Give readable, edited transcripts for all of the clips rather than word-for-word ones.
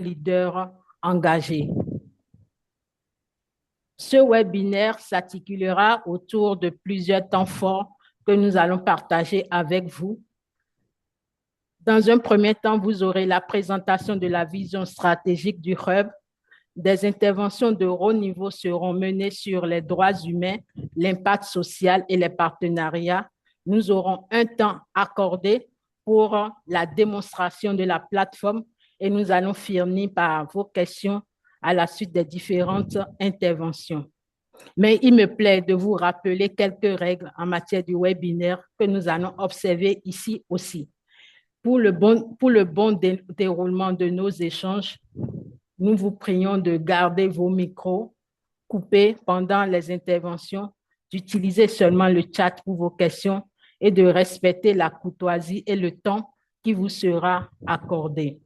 leaders engagés. Ce webinaire s'articulera autour de plusieurs temps forts que nous allons partager avec vous. Dans un premier temps, vous aurez la présentation de la vision stratégique du Hub. Des interventions de haut niveau seront menées sur les droits humains, l'impact social et les partenariats. Nous aurons un temps accordé pour la démonstration de la plateforme et nous allons finir par vos questions à la suite des différentes interventions. Mais il me plaît de vous rappeler quelques règles en matière de webinaire que nous allons observer ici aussi. Pour le bon déroulement de nos échanges, nous vous prions de garder vos micros coupés pendant les interventions, d'utiliser seulement le chat pour vos questions et de respecter la courtoisie et le temps qui vous sera accordé.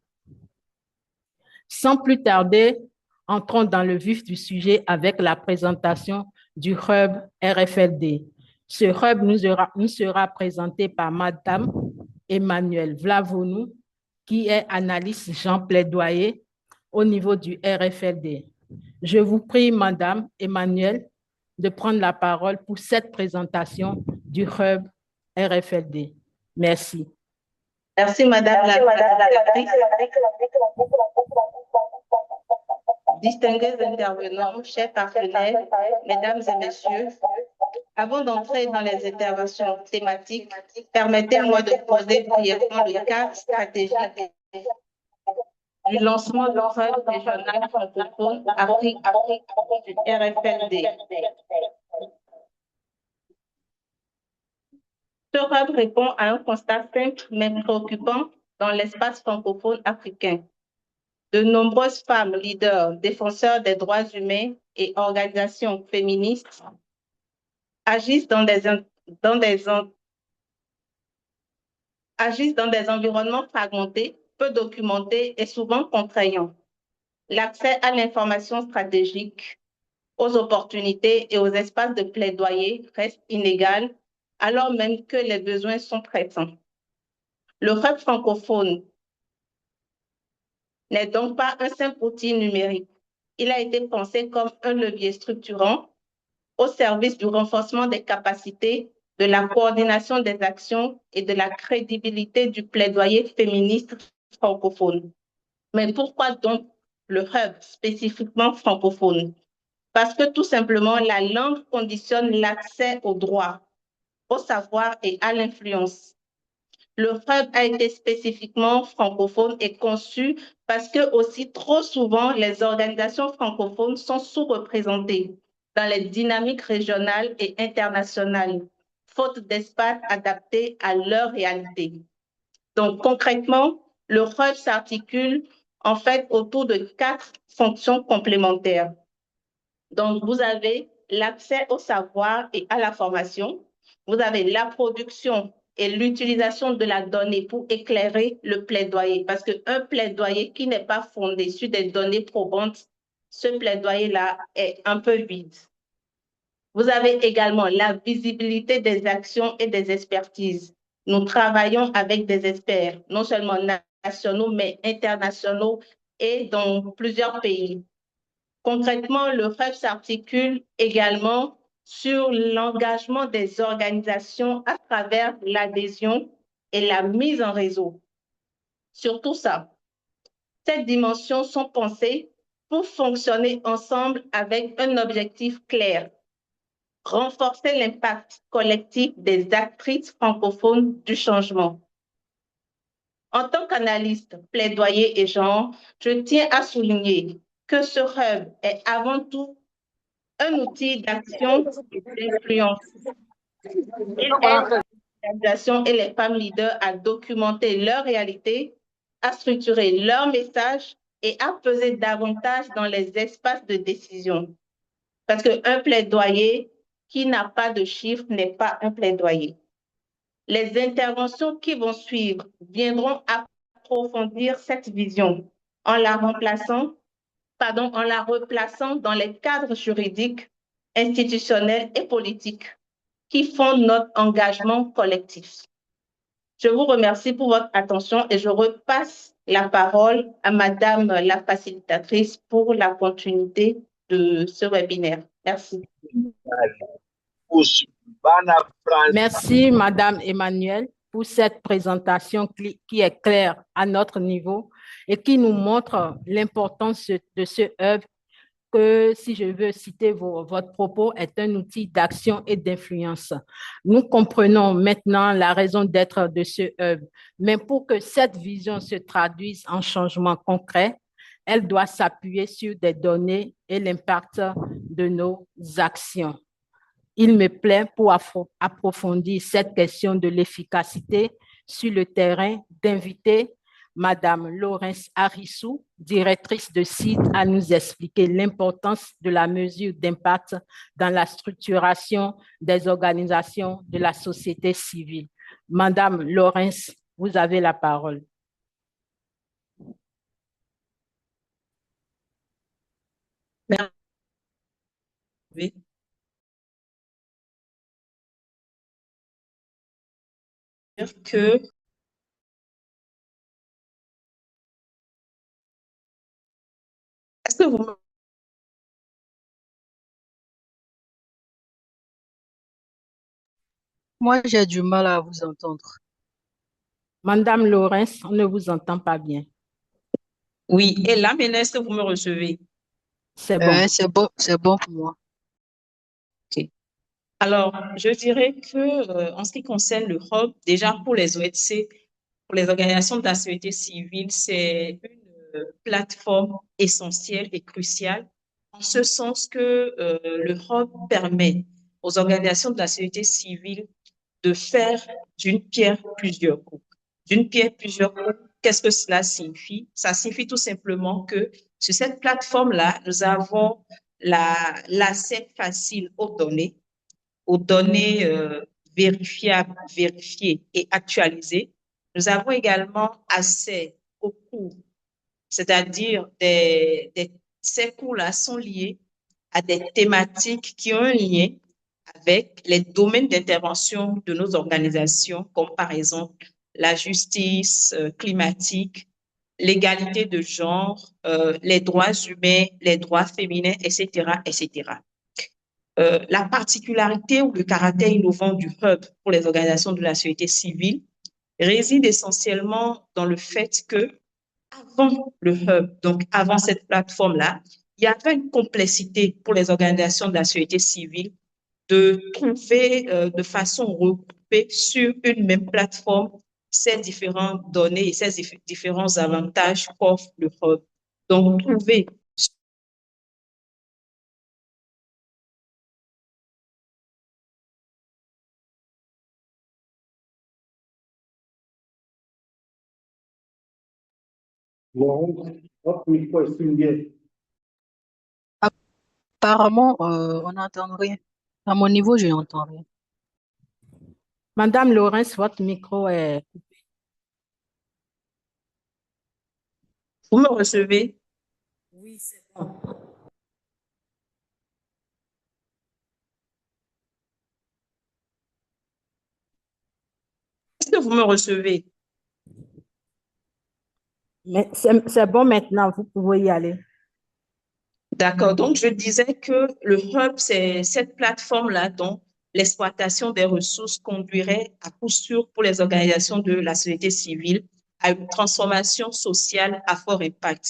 Sans plus tarder, entrons dans le vif du sujet avec la présentation du Hub RFLD. Ce Hub nous sera présenté par Madame Emmanuelle Vlavonou, qui est analyste Jean Plaidoyer au niveau du RFLD. Je vous prie, Madame Emmanuelle, de prendre la parole pour cette présentation du Hub RFLD. Merci. Merci, Madame la Directrice. Distingués intervenants, chers partenaires, Mesdames et Messieurs, avant d'entrer dans les interventions thématiques, permettez-moi de poser brièvement le cadre stratégique du lancement du Hub régional francophone Afrique du RFLD. Ce Hub répond à un constat simple mais préoccupant dans l'espace francophone africain. De nombreuses femmes leaders, défenseurs des droits humains et organisations féministes agissent dans des environnements fragmentés, peu documentés et souvent contraignants. L'accès à l'information stratégique, aux opportunités et aux espaces de plaidoyer reste inégal, alors même que les besoins sont pressants. Le Hub francophone n'est donc pas un simple outil numérique. Il a été pensé comme un levier structurant au service du renforcement des capacités, de la coordination des actions et de la crédibilité du plaidoyer féministe francophone. Mais pourquoi donc le Hub spécifiquement francophone? Parce que tout simplement, la langue conditionne l'accès au droit, au savoir et à l'influence. Le Hub a été spécifiquement francophone et conçu parce que aussi trop souvent, les organisations francophones sont sous-représentées dans les dynamiques régionales et internationales, faute d'espace adapté à leur réalité. Donc concrètement, le Hub s'articule en fait autour de 4 fonctions complémentaires. Donc vous avez l'accès au savoir et à la formation, vous avez la production et l'utilisation de la donnée pour éclairer le plaidoyer. Parce qu'un plaidoyer qui n'est pas fondé sur des données probantes, ce plaidoyer-là est un peu vide. Vous avez également la visibilité des actions et des expertises. Nous travaillons avec des experts, non seulement nationaux, mais internationaux et dans plusieurs pays. Concrètement, le Hub s'articule également sur l'engagement des organisations à travers l'adhésion et la mise en réseau. Sur tout ça, ces dimensions sont pensées pour fonctionner ensemble avec un objectif clair: renforcer l'impact collectif des actrices francophones du changement. En tant qu'analyste, plaidoyer et genre, je tiens à souligner que ce Hub est avant tout un outil d'action et d'influence. Il aide les organisations et les femmes leaders à documenter leur réalité, à structurer leur message et à peser davantage dans les espaces de décision. Parce qu'un plaidoyer qui n'a pas de chiffres n'est pas un plaidoyer. Les interventions qui vont suivre viendront approfondir cette vision en la replaçant dans les cadres juridiques, institutionnels et politiques qui fondent notre engagement collectif. Je vous remercie pour votre attention et je repasse la parole à Madame la facilitatrice pour la continuité de ce webinaire. Merci. Merci, Madame Emmanuel, pour cette présentation qui est claire à notre niveau et qui nous montre l'importance de ce hub que, si je veux citer votre propos, est un outil d'action et d'influence. Nous comprenons maintenant la raison d'être de ce hub, mais pour que cette vision se traduise en changement concret, elle doit s'appuyer sur des données et l'impact de nos actions. Il me plaît pour approfondir cette question de l'efficacité sur le terrain d'inviter Madame Laurence Arissou, directrice de site, à nous expliquer l'importance de la mesure d'impact dans la structuration des organisations de la société civile. Madame Laurence, vous avez la parole. Merci. Que est-ce que vous me... Moi, j'ai du mal à vous entendre. Madame Laurence, on ne vous entend pas bien. Oui, et là, maintenant, est-ce que vous me recevez? C'est bon. C'est bon pour moi. Ok. Alors, je dirais que en ce qui concerne le hub, déjà pour les ONC, pour les organisations de la société civile, c'est une plateforme essentielle et cruciale, en ce sens que le hub permet aux organisations de la société civile de faire d'une pierre plusieurs coups. D'une pierre plusieurs coups, qu'est-ce que cela signifie? Ça signifie tout simplement que sur cette plateforme-là, nous avons l'accès facile aux données vérifiables, vérifiées et actualisées. Nous avons également accès aux cours, c'est-à-dire ces cours-là sont liés à des thématiques qui ont un lien avec les domaines d'intervention de nos organisations, comme par exemple la justice climatique, l'égalité de genre, les droits humains, les droits féminins, etc., etc. La particularité ou le caractère innovant du hub pour les organisations de la société civile réside essentiellement dans le fait que avant le hub, donc avant cette plateforme-là, il y avait une complexité pour les organisations de la société civile de trouver de façon regroupée sur une même plateforme ces différentes données et ces différents avantages qu'offre le hub. Donc, trouver Votre micro est bien. Apparemment, on n'entend rien. À mon niveau, je n'entends rien. Madame Laurence, votre micro est... vous me recevez? Oui, c'est bon. Est-ce que vous me recevez? Mais c'est bon maintenant, vous pouvez y aller. D'accord. Donc, je disais que le hub, c'est cette plateforme-là dont l'exploitation des ressources conduirait à coup sûr pour les organisations de la société civile à une transformation sociale à fort impact.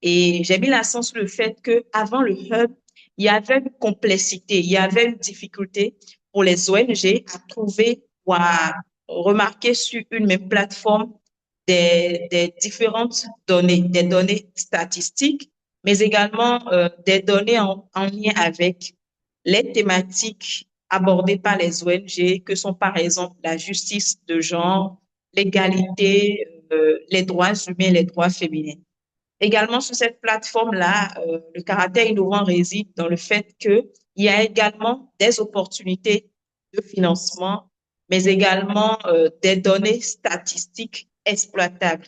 Et j'ai mis l'accent sur le fait que avant le hub, il y avait une complexité, il y avait une difficulté pour les ONG à trouver ou à remarquer sur une même plateforme des différentes données, des données statistiques, mais également des données en lien avec les thématiques abordées par les ONG, que sont par exemple la justice de genre, l'égalité, les droits humains, les droits féminins. Également, sur cette plateforme-là, le caractère innovant réside dans le fait qu'il y a également des opportunités de financement, mais également des données statistiques exploitables.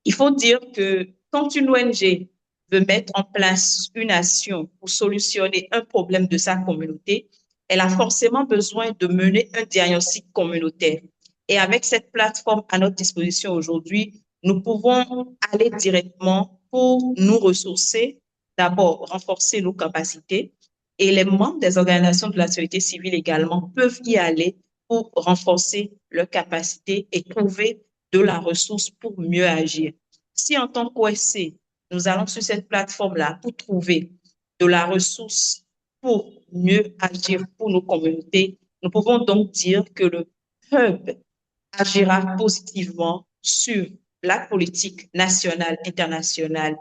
Il faut dire que quand une ONG veut mettre en place une action pour solutionner un problème de sa communauté, elle a forcément besoin de mener un diagnostic communautaire. Et avec cette plateforme à notre disposition aujourd'hui, nous pouvons aller directement pour nous ressourcer, d'abord renforcer nos capacités, et les membres des organisations de la société civile également peuvent y aller pour renforcer leurs capacités et trouver de la ressource pour mieux agir. Si en tant qu'OSC, nous allons sur cette plateforme-là pour trouver de la ressource pour mieux agir pour nos communautés, nous pouvons donc dire que le hub agira positivement sur la politique nationale, internationale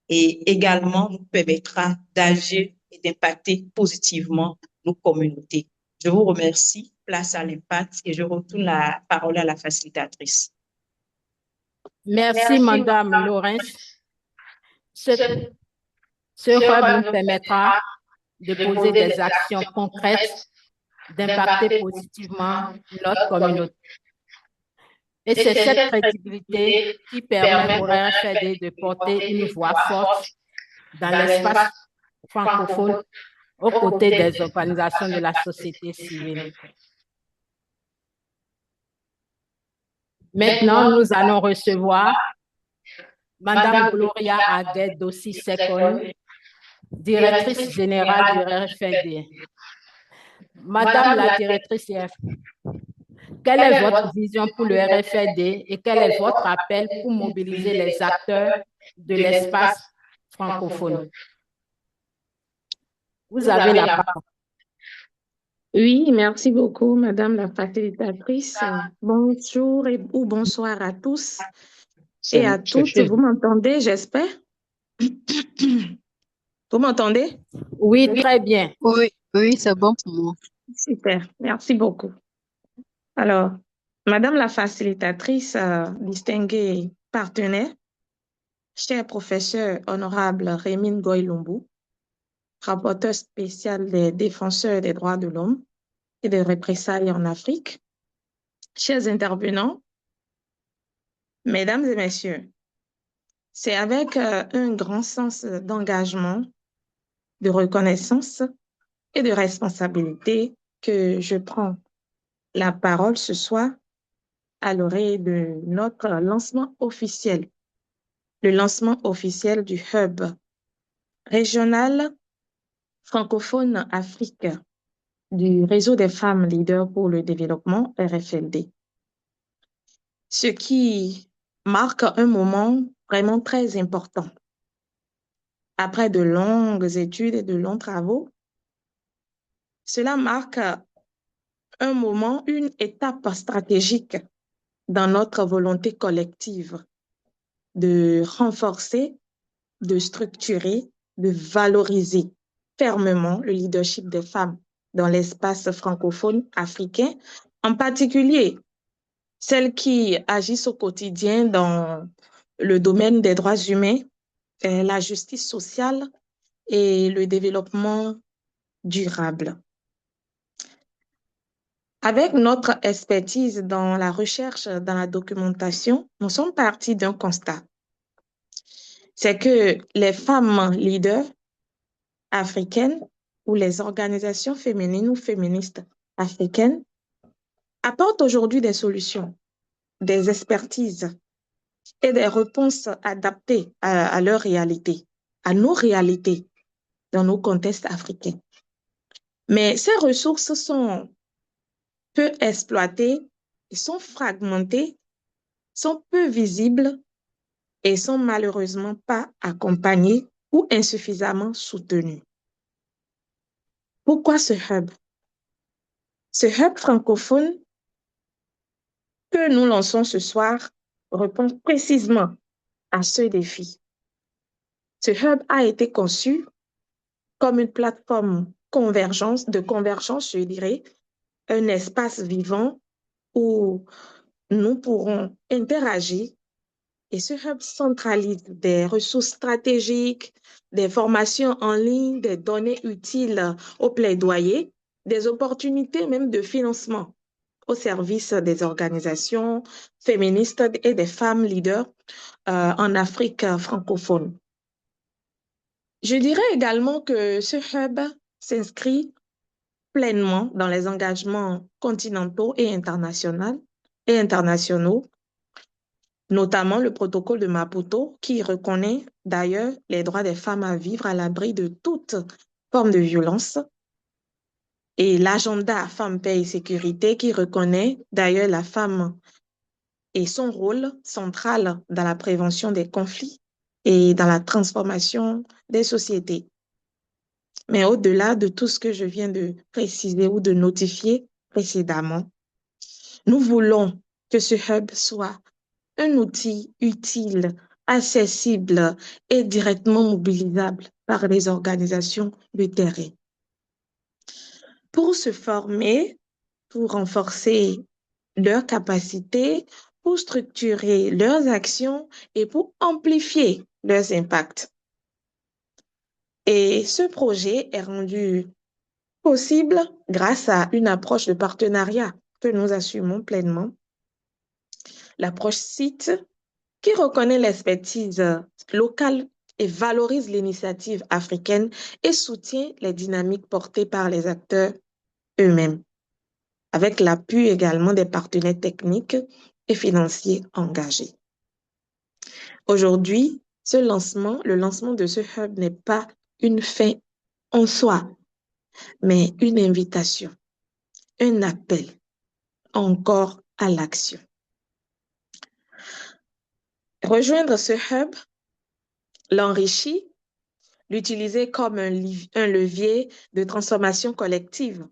et également nous permettra d'agir et d'impacter positivement nos communautés. Je vous remercie. Place à l'impact et je retourne la parole à la facilitatrice. Merci, Madame Laurence. Ce hub nous permettra de poser des actions concrètes, d'impacter positivement notre communauté. Et c'est cette crédibilité qui permet au RFID de porter une voix forte dans l'espace francophone aux côtés des organisations de la société civile. Maintenant, nous allons recevoir Madame Gloria Aguet-Dossi-Sekon, directrice générale du RFID. Madame la directrice, quelle est votre vision pour le RFID et quel est votre appel pour mobiliser les acteurs de l'espace francophone? Vous avez la parole. Oui, merci beaucoup, Madame la facilitatrice. Bonjour ou bonsoir à tous et à toutes. Vous m'entendez, j'espère? Vous m'entendez? Oui, très bien. Oui, oui, c'est bon pour moi. Super, merci beaucoup. Alors, Madame la facilitatrice, distinguée partenaire, cher professeur honorable Rémine Goy-Lumbu, rapporteur spécial des défenseurs des droits de l'homme et des représailles en Afrique, chers intervenants, mesdames et messieurs, c'est avec un grand sens d'engagement, de reconnaissance et de responsabilité que je prends la parole ce soir à l'oreille de notre lancement officiel, le lancement officiel du Hub régional francophone Afrique du Réseau des femmes leaders pour le développement, RFLD. Ce qui marque un moment vraiment très important. Après de longues études et de longs travaux, cela marque un moment, une étape stratégique dans notre volonté collective de renforcer, de structurer, de valoriser fermement le leadership des femmes dans l'espace francophone africain, en particulier celles qui agissent au quotidien dans le domaine des droits humains, la justice sociale et le développement durable. Avec notre expertise dans la recherche, dans la documentation, nous sommes partis d'un constat. C'est que les femmes leaders africaines ou les organisations féminines ou féministes africaines apportent aujourd'hui des solutions, des expertises et des réponses adaptées à leur réalité, à nos réalités dans nos contextes africains. Mais ces ressources sont peu exploitées, sont fragmentées, sont peu visibles et sont malheureusement pas accompagnées ou insuffisamment soutenues. Pourquoi ce hub? Ce hub francophone que nous lançons ce soir répond précisément à ce défi. Ce hub a été conçu comme une plateforme de convergence, je dirais, un espace vivant où nous pourrons interagir et ce hub centralise des ressources stratégiques, des formations en ligne, des données utiles au plaidoyer, des opportunités même de financement au service des organisations féministes et des femmes leaders en Afrique francophone. Je dirais également que ce hub s'inscrit pleinement dans les engagements continentaux et internationaux notamment le protocole de Maputo qui reconnaît d'ailleurs les droits des femmes à vivre à l'abri de toute forme de violence, et l'agenda Femmes, Paix et Sécurité qui reconnaît d'ailleurs la femme et son rôle central dans la prévention des conflits et dans la transformation des sociétés. Mais au-delà de tout ce que je viens de préciser ou de notifier précédemment, nous voulons que ce hub soit un outil utile, accessible et directement mobilisable par les organisations de terrain. Pour se former, pour renforcer leurs capacités, pour structurer leurs actions et pour amplifier leurs impacts. Et ce projet est rendu possible grâce à une approche de partenariat que nous assumons pleinement. L'approche site qui reconnaît l'expertise locale et valorise l'initiative africaine et soutient les dynamiques portées par les acteurs eux-mêmes, avec l'appui également des partenaires techniques et financiers engagés. Aujourd'hui, le lancement de ce hub n'est pas une fin en soi, mais une invitation, un appel encore à l'action. Rejoindre ce hub l'enrichit, l'utiliser comme un levier de transformation collective.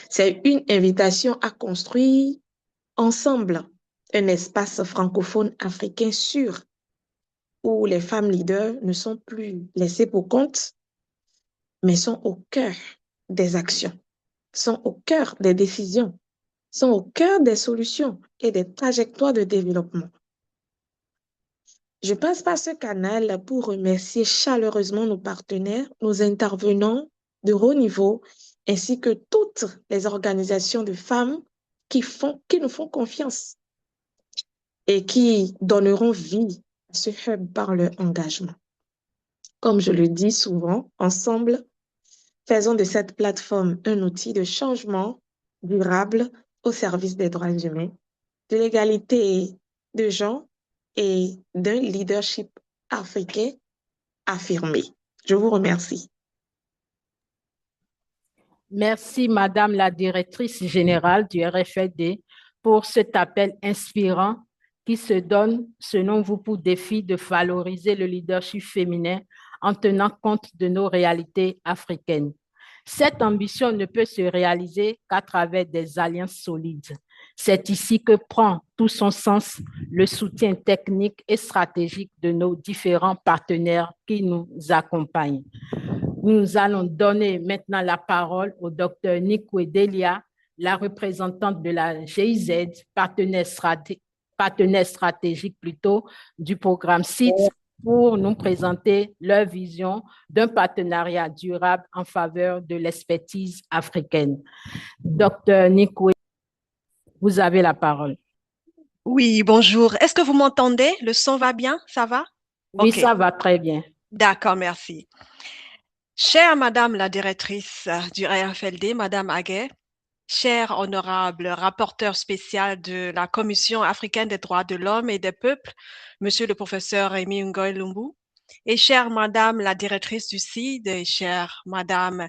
C'est une invitation à construire ensemble un espace francophone africain sûr où les femmes leaders ne sont plus laissées pour compte, mais sont au cœur des actions, sont au cœur des décisions, sont au cœur des solutions et des trajectoires de développement. Je passe par ce canal pour remercier chaleureusement nos partenaires, nos intervenants de haut niveau, ainsi que toutes les organisations de femmes qui nous font confiance et qui donneront vie à ce hub par leur engagement. Comme je le dis souvent, ensemble, faisons de cette plateforme un outil de changement durable au service des droits humains, de l'égalité de genre et d'un leadership africain affirmé. Je vous remercie. Merci, Madame la directrice générale du RFLD, pour cet appel inspirant qui se donne, selon vous, pour défi de valoriser le leadership féminin en tenant compte de nos réalités africaines. Cette ambition ne peut se réaliser qu'à travers des alliances solides. C'est ici que prend tout son sens le soutien technique et stratégique de nos différents partenaires qui nous accompagnent. Nous allons donner maintenant la parole au Dr Nikwe Delia, la représentante de la GIZ, partenaire stratégique plutôt du programme CIT, pour nous présenter leur vision d'un partenariat durable en faveur de l'expertise africaine. Dr Nikwe, vous avez la parole. Oui, bonjour. Est-ce que vous m'entendez? Le son va bien? Ça va? Oui, Ok. ça va très bien. D'accord, merci. Chère Madame la directrice du RFLD, Madame Aguet, chère honorable rapporteur spécial de la Commission africaine des droits de l'homme et des peuples, Monsieur le professeur Rémy Ngoy Lumbu, et chère Madame la directrice du CID, et chère Madame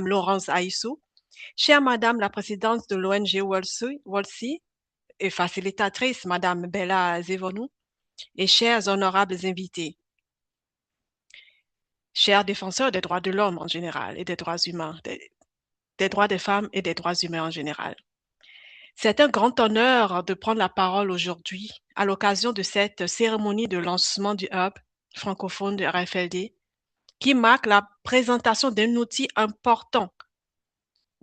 Laurence Aïssou, chère Madame la présidente de l'ONG WOLSI et facilitatrice Madame Bella Zevonou, et chers honorables invités, chers défenseurs des droits de l'homme en général et des droits humains, des droits des femmes et des droits humains en général. C'est un grand honneur de prendre la parole aujourd'hui à l'occasion de cette cérémonie de lancement du hub francophone de RFLD qui marque la présentation d'un outil important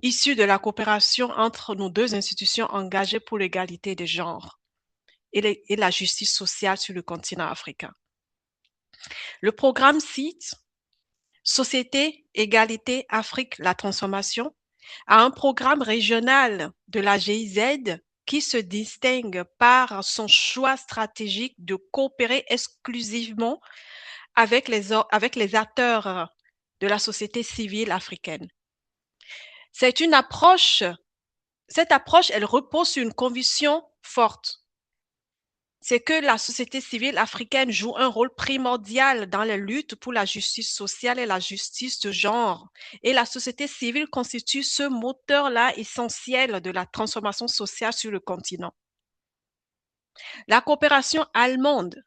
issu de la coopération entre nos deux institutions engagées pour l'égalité des genres et la justice sociale sur le continent africain. Le programme CIT, Société, Égalité, Afrique, la transformation, a un programme régional de la GIZ qui se distingue par son choix stratégique de coopérer exclusivement avec les acteurs de la société civile africaine. Cette approche, elle repose sur une conviction forte. c'est que la société civile africaine joue un rôle primordial dans la lutte pour la justice sociale et la justice de genre. Et la société civile constitue ce moteur-là essentiel de la transformation sociale sur le continent. La coopération allemande,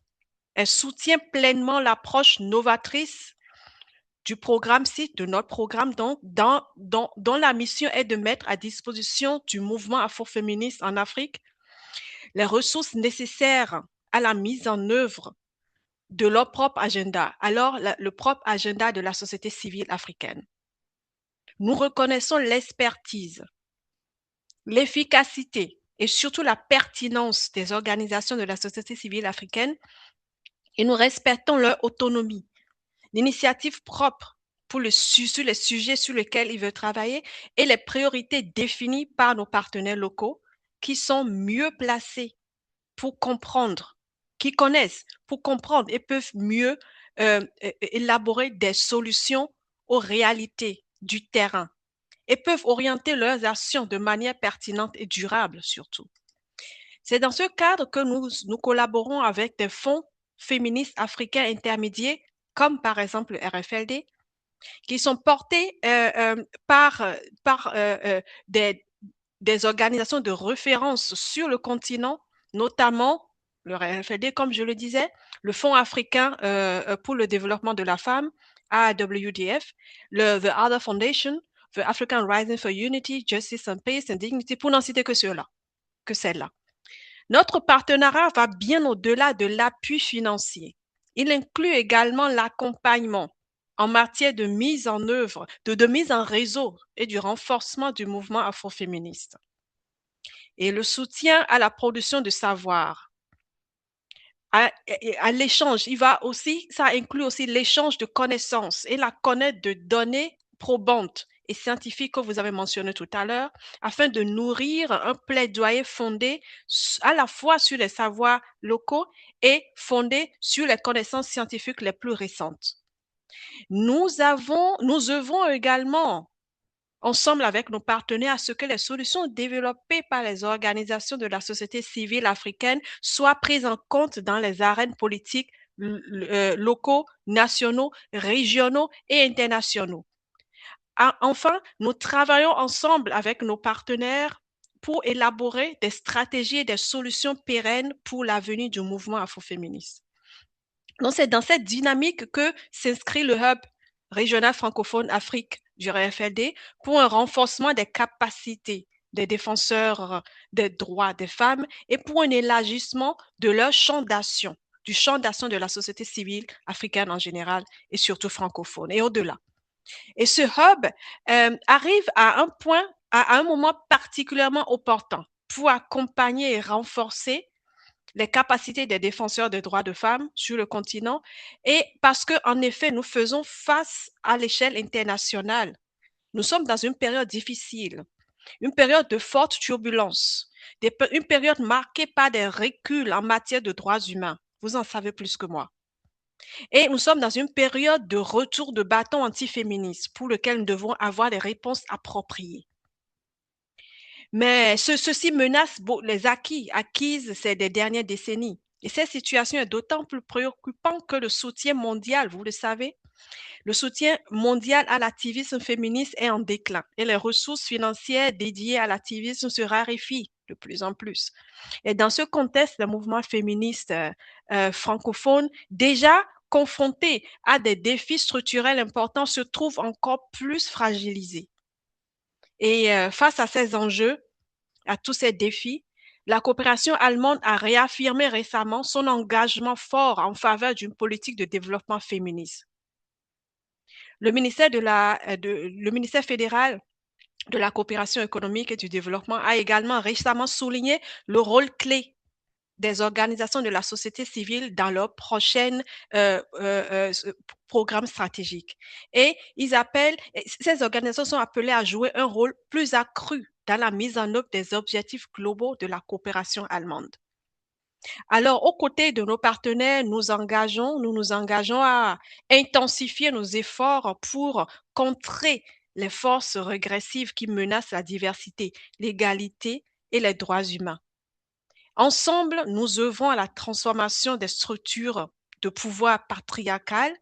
elle soutient pleinement l'approche novatrice du programme CIT, de notre programme, donc, dont la mission est de mettre à disposition du mouvement afroféministe en Afrique les ressources nécessaires à la mise en œuvre de leur propre agenda, alors le propre agenda de la société civile africaine. Nous reconnaissons l'expertise, l'efficacité et surtout la pertinence des organisations de la société civile africaine et nous respectons leur autonomie, l'initiative propre sur les sujets sur lesquels ils veulent travailler et les priorités définies par nos partenaires locaux qui sont mieux placés pour comprendre, qui connaissent pour comprendre et peuvent mieux élaborer des solutions aux réalités du terrain et peuvent orienter leurs actions de manière pertinente et durable surtout. C'est dans ce cadre que nous collaborons avec des fonds féministes africains intermédiaires, comme par exemple le RFLD, qui sont portés par des organisations de référence sur le continent, notamment le RFLD, comme je le disais, le Fonds africain pour le développement de la femme, AWDF, The Other Foundation, The African Rising for Unity, Justice and Peace and Dignity, pour n'en citer que celle-là. Notre partenariat va bien au-delà de l'appui financier. Il inclut également l'accompagnement en matière de mise en œuvre, de mise en réseau et du renforcement du mouvement afroféministe. Et le soutien à la production de savoir, à l'échange, ça inclut aussi l'échange de connaissances et la collecte de données probantes et scientifiques que vous avez mentionné tout à l'heure, afin de nourrir un plaidoyer fondé à la fois sur les savoirs locaux et fondé sur les connaissances scientifiques les plus récentes. Nous œuvrons également ensemble avec nos partenaires à ce que les solutions développées par les organisations de la société civile africaine soient prises en compte dans les arènes politiques locaux, nationaux, régionaux et internationaux. Enfin, nous travaillons ensemble avec nos partenaires pour élaborer des stratégies et des solutions pérennes pour l'avenir du mouvement afroféministe. Donc, c'est dans cette dynamique que s'inscrit le Hub régional francophone Afrique du RFLD pour un renforcement des capacités des défenseurs des droits des femmes et pour un élargissement de leur champ d'action, du champ d'action de la société civile africaine en général et surtout francophone et au-delà. Et ce hub arrive à un moment particulièrement opportun pour accompagner et renforcer les capacités des défenseurs des droits de femmes sur le continent et parce qu'en effet, nous faisons face à l'échelle internationale. Nous sommes dans une période difficile, une période de forte turbulence, une période marquée par des reculs en matière de droits humains. Vous en savez plus que moi. Et nous sommes dans une période de retour de bâton antiféministe pour lequel nous devons avoir des réponses appropriées. Mais ceci menace les acquises ces dernières décennies. Et cette situation est d'autant plus préoccupante que le soutien mondial, vous le savez, le soutien mondial à l'activisme féministe est en déclin et les ressources financières dédiées à l'activisme se raréfient de plus en plus. Et dans ce contexte, le mouvement féministe francophone, déjà confronté à des défis structurels importants, se trouve encore plus fragilisé. Et face à ces enjeux, à tous ces défis, la coopération allemande a réaffirmé récemment son engagement fort en faveur d'une politique de développement féministe. Le ministère fédéral de la coopération économique et du développement a également récemment souligné le rôle clé des organisations de la société civile dans leur prochain programme stratégique. Et ces organisations sont appelées à jouer un rôle plus accru dans la mise en œuvre des objectifs globaux de la coopération allemande. Alors, aux côtés de nos partenaires, nous nous engageons à intensifier nos efforts pour contrer les forces régressives qui menacent la diversité, l'égalité et les droits humains. Ensemble, nous œuvrons à la transformation des structures de pouvoir patriarcales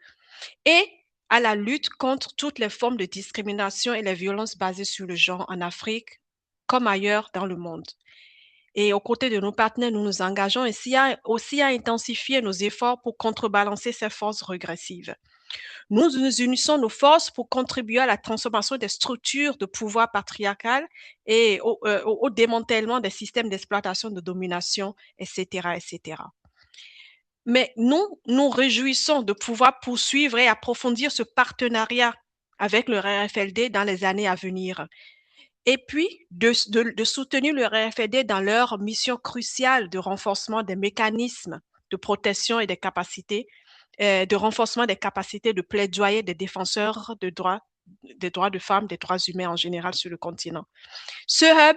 et à la lutte contre toutes les formes de discrimination et les violences basées sur le genre en Afrique comme ailleurs dans le monde. Et aux côtés de nos partenaires, nous nous engageons aussi à intensifier nos efforts pour contrebalancer ces forces régressives. Nous nous unissons nos forces pour contribuer à la transformation des structures de pouvoir patriarcal et au démantèlement des systèmes d'exploitation, de domination, etc., etc. Mais nous nous réjouissons de pouvoir poursuivre et approfondir ce partenariat avec le RFLD dans les années à venir. Et puis, de soutenir le RFLD dans leur mission cruciale de renforcement des mécanismes de protection et des capacités, de renforcement des capacités de plaidoyer des défenseurs des droits de femmes, des droits humains en général sur le continent. Ce hub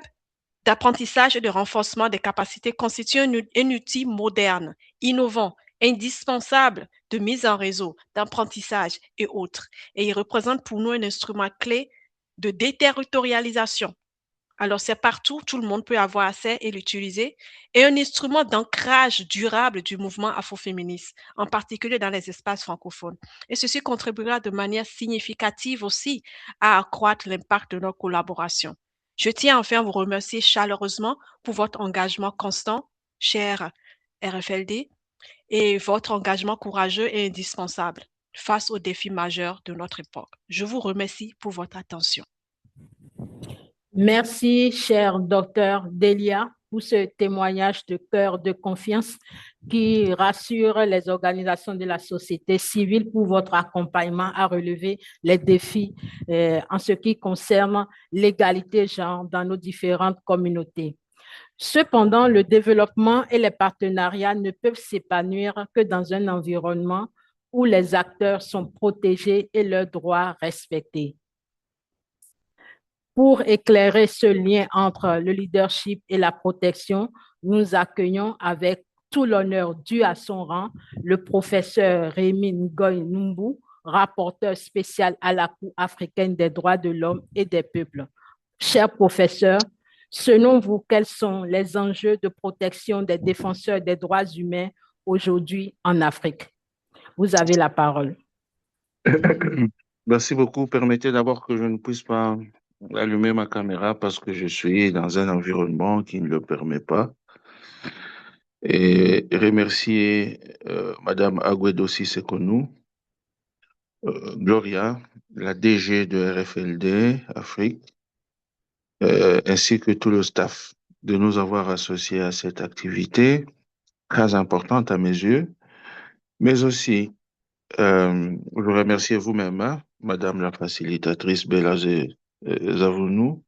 d'apprentissage et de renforcement des capacités constitue un outil moderne, innovant, indispensable de mise en réseau, d'apprentissage et autres. Et il représente pour nous un instrument clé de déterritorialisation. Alors, c'est partout, tout le monde peut avoir accès et l'utiliser, et un instrument d'ancrage durable du mouvement afroféministe, en particulier dans les espaces francophones. Et ceci contribuera de manière significative aussi à accroître l'impact de nos collaborations. Je tiens enfin à vous remercier chaleureusement pour votre engagement constant, cher RFLD, et votre engagement courageux et indispensable face aux défis majeurs de notre époque. Je vous remercie pour votre attention. Merci, cher docteur Delia, pour ce témoignage de cœur de confiance qui rassure les organisations de la société civile pour votre accompagnement à relever les défis en ce qui concerne l'égalité genre dans nos différentes communautés. Cependant, le développement et les partenariats ne peuvent s'épanouir que dans un environnement où les acteurs sont protégés et leurs droits respectés. Pour éclairer ce lien entre le leadership et la protection, nous accueillons avec tout l'honneur dû à son rang le professeur Rémy Ngoy Numbu, rapporteur spécial à la Cour africaine des droits de l'homme et des peuples. Cher professeur, selon vous, quels sont les enjeux de protection des défenseurs des droits humains aujourd'hui en Afrique? Vous avez la parole. Merci beaucoup. Permettez d'abord que je ne puisse pas allumer ma caméra parce que je suis dans un environnement qui ne le permet pas. Et remercier Madame Agwedo Sissekonou, Gloria, la DG de RFLD Afrique, ainsi que tout le staff de nous avoir associés à cette activité très importante à mes yeux, mais aussi je remercie vous-même, hein, Madame la facilitatrice Belazé Zavounou,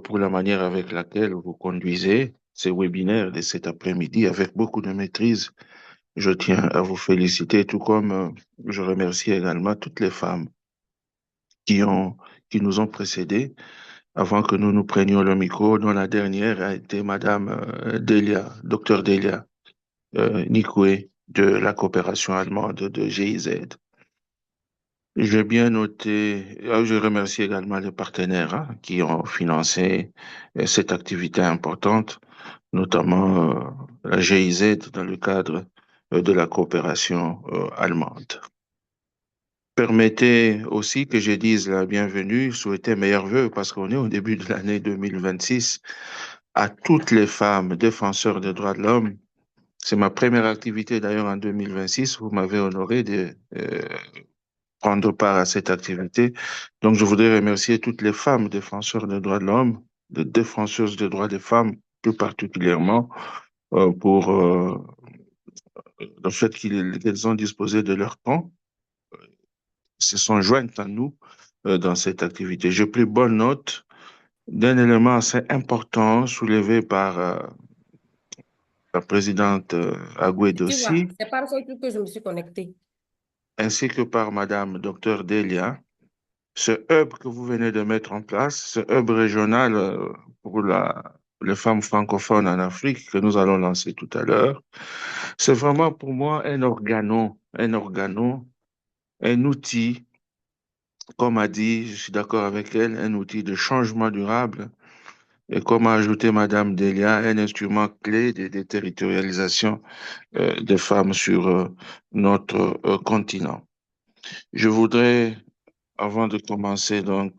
pour la manière avec laquelle vous conduisez ces webinaires de cet après-midi avec beaucoup de maîtrise. Je tiens à vous féliciter, tout comme je remercie également toutes les femmes qui nous ont précédés avant que nous nous prenions le micro, dont la dernière a été Madame Delia, Docteur Delia Nikoué de la coopération allemande de GIZ. J'ai bien noté, je remercie également les partenaires hein, qui ont financé cette activité importante, notamment la GIZ dans le cadre de la coopération allemande. Permettez aussi que je dise la bienvenue, souhaiter meilleurs vœux parce qu'on est au début de l'année 2026 à toutes les femmes défenseurs des droits de l'homme. C'est ma première activité d'ailleurs en 2026. Vous m'avez honoré de prendre part à cette activité. Donc, je voudrais remercier toutes les femmes défenseurs des droits de l'homme, les défenseuses des droits des femmes plus particulièrement, pour le fait qu'elles ont disposé de leur temps, se sont jointes à nous dans cette activité. J'ai pris bonne note d'un élément assez important soulevé par la présidente Agouedossi, c'est par ce truc que je me suis connectée. ainsi que par Madame Dr Delia. Ce hub que vous venez de mettre en place, ce hub régional pour les femmes francophones en Afrique que nous allons lancer tout à l'heure, c'est vraiment pour moi un outil, comme a dit, je suis d'accord avec elle, un outil de changement durable et comme a ajouté Madame Delia, un instrument clé de déterritorialisation des femmes sur notre continent. Je voudrais, avant de commencer donc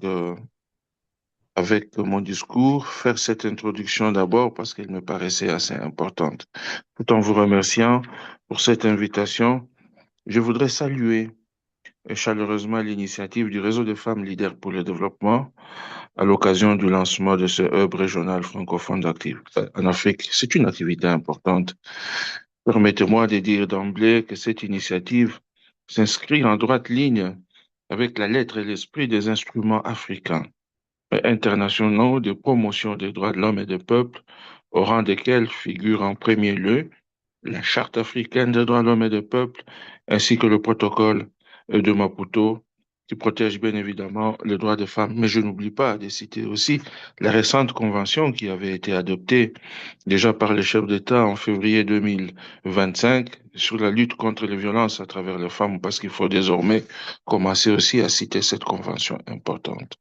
avec mon discours, faire cette introduction d'abord parce qu'elle me paraissait assez importante. Tout en vous remerciant pour cette invitation, je voudrais saluer chaleureusement l'initiative du Réseau des femmes leaders pour le développement à l'occasion du lancement de ce hub régional francophone d'actifs en Afrique. C'est une activité importante. Permettez-moi de dire d'emblée que cette initiative s'inscrit en droite ligne avec la lettre et l'esprit des instruments africains et internationaux de promotion des droits de l'homme et des peuples, au rang desquels figure en premier lieu la Charte africaine des droits de l'homme et des peuples, ainsi que le protocole de Maputo, qui protège bien évidemment les droits des femmes. Mais je n'oublie pas de citer aussi la récente convention qui avait été adoptée déjà par les chefs d'État en février 2025 sur la lutte contre les violences à travers les femmes, parce qu'il faut désormais commencer aussi à citer cette convention importante.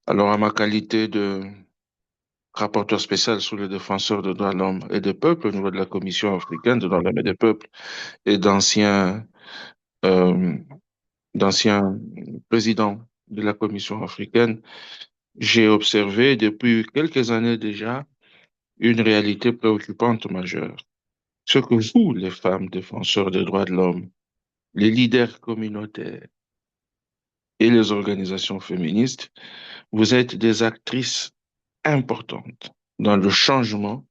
Alors, à ma qualité de rapporteur spécial sur les défenseurs des droits de l'homme et des peuples au niveau de la Commission africaine des droits de l'homme et des peuples et euh, d'ancien président de la Commission africaine, j'ai observé depuis quelques années déjà une réalité préoccupante majeure. Ce que vous, les femmes défenseurs des droits de l'homme, les leaders communautaires et les organisations féministes, vous êtes des actrices importantes dans le changement,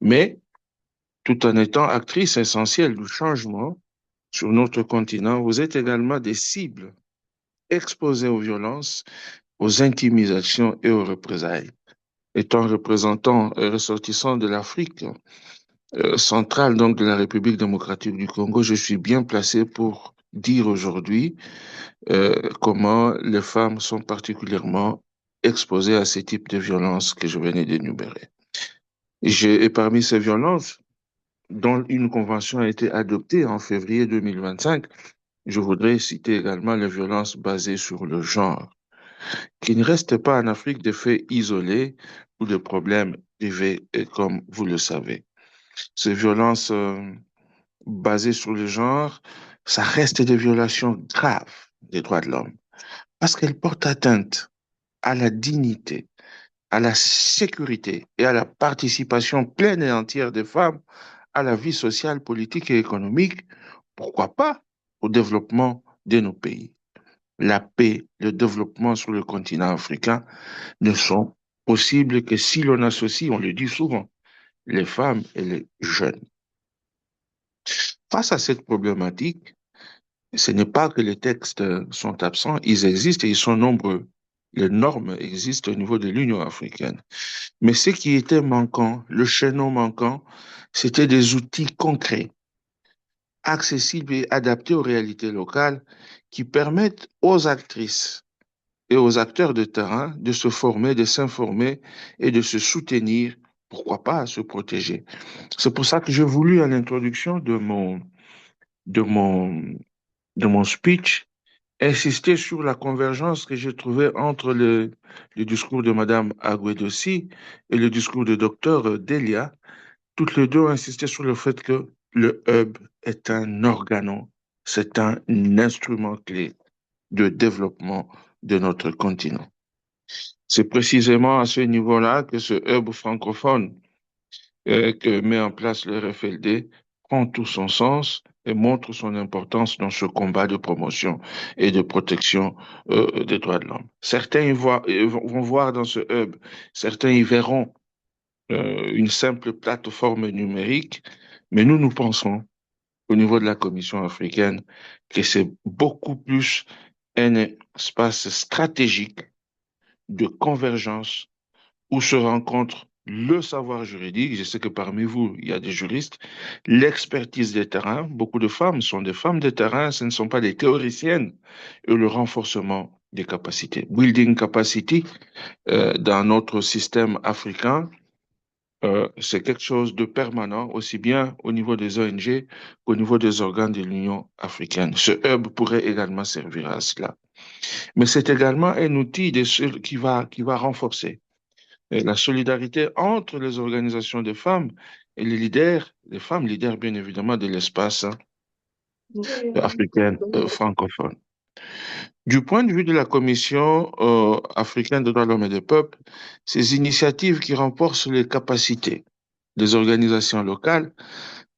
mais tout en étant actrices essentielles du changement sur notre continent, vous êtes également des cibles exposées aux violences, aux intimidations et aux représailles. Étant représentant et ressortissant de l'Afrique centrale, donc de la République démocratique du Congo, je suis bien placé pour dire aujourd'hui comment les femmes sont particulièrement exposées à ces types de violences que je venais d'énumérer. Et parmi ces violences, dont une convention a été adoptée en février 2025, je voudrais citer également les violences basées sur le genre, qui ne restent pas en Afrique des faits isolés ou des problèmes privés, comme vous le savez. Ces violences basées sur le genre, ça reste des violations graves des droits de l'homme, parce qu'elles portent atteinte à la dignité, à la sécurité et à la participation pleine et entière des femmes à la vie sociale, politique et économique, pourquoi pas au développement de nos pays. La paix, le développement sur le continent africain ne sont possibles que si l'on associe, on le dit souvent, les femmes et les jeunes. Face à cette problématique, ce n'est pas que les textes sont absents, ils existent et ils sont nombreux. Les normes existent au niveau de l'Union africaine. Mais ce qui était manquant, le chaînon manquant, c'était des outils concrets, accessibles et adaptés aux réalités locales qui permettent aux actrices et aux acteurs de terrain de se former, de s'informer et de se soutenir, pourquoi pas à se protéger. C'est pour ça que j'ai voulu, en introduction de mon, de mon speech, insister sur la convergence que j'ai trouvée entre le discours de Madame Agüedossi et le discours de Docteur Delia. Toutes les deux ont insisté sur le fait que le hub est un organon, c'est un instrument clé de développement de notre continent. C'est précisément à ce niveau-là que ce hub francophone que met en place le RFLD prend tout son sens et montre son importance dans ce combat de promotion et de protection des droits de l'homme. Certains vont voir dans ce hub, certains y verront une simple plateforme numérique, mais nous pensons au niveau de la Commission africaine que c'est beaucoup plus un espace stratégique de convergence où se rencontrent le savoir juridique, je sais que parmi vous, il y a des juristes, l'expertise des terrains, beaucoup de femmes sont des femmes de terrain, ce ne sont pas des théoriciennes, et le renforcement des capacités. Building capacity dans notre système africain, c'est quelque chose de permanent, aussi bien au niveau des ONG qu'au niveau des organes de l'Union africaine. Ce hub pourrait également servir à cela. Mais c'est également un outil qui va renforcer la solidarité entre les organisations de femmes et les femmes leaders bien évidemment de l'espace africain francophone. Du point de vue de la Commission africaine des droits de l'homme et des peuples, ces initiatives qui renforcent les capacités des organisations locales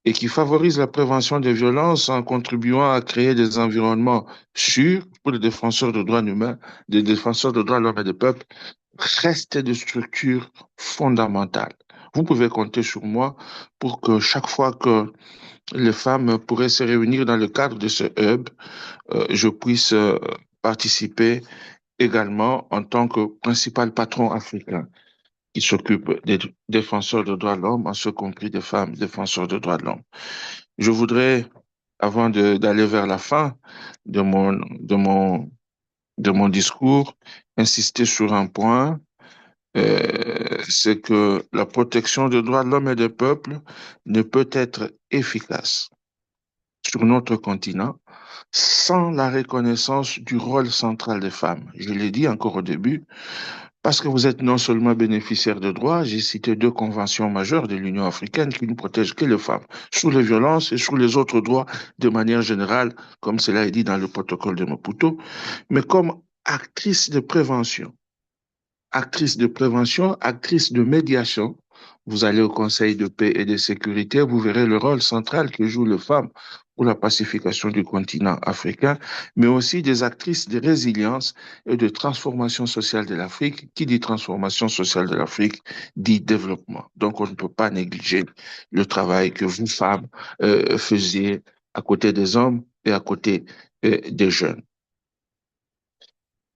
et qui favorisent la prévention des violences en contribuant à créer des environnements sûrs pour les défenseurs de droits humains, des défenseurs de droits de l'homme et des peuples, restent des structures fondamentales. Vous pouvez compter sur moi pour que chaque fois que les femmes pourraient se réunir dans le cadre de ce hub, je puisse participer également en tant que principal patron africain qui s'occupe des défenseurs de droits de l'homme, en ce compris des femmes défenseurs de droits de l'homme. Je voudrais, avant d'aller vers la fin de mon discours, insister sur un point, c'est que la protection des droits de l'homme et des peuples ne peut être efficace sur notre continent sans la reconnaissance du rôle central des femmes. Je l'ai dit encore au début, parce que vous êtes non seulement bénéficiaire de droits, j'ai cité 2 conventions majeures de l'Union africaine qui ne protègent que les femmes, sur les violences et sur les autres droits de manière générale, comme cela est dit dans le protocole de Maputo, mais comme actrice de prévention, actrice de médiation. Vous allez au Conseil de paix et de sécurité, vous verrez le rôle central que jouent les femmes pour la pacification du continent africain, mais aussi des actrices de résilience et de transformation sociale de l'Afrique. Qui dit transformation sociale de l'Afrique dit développement. Donc on ne peut pas négliger le travail que vous, femmes, faisiez à côté des hommes et à côté des jeunes.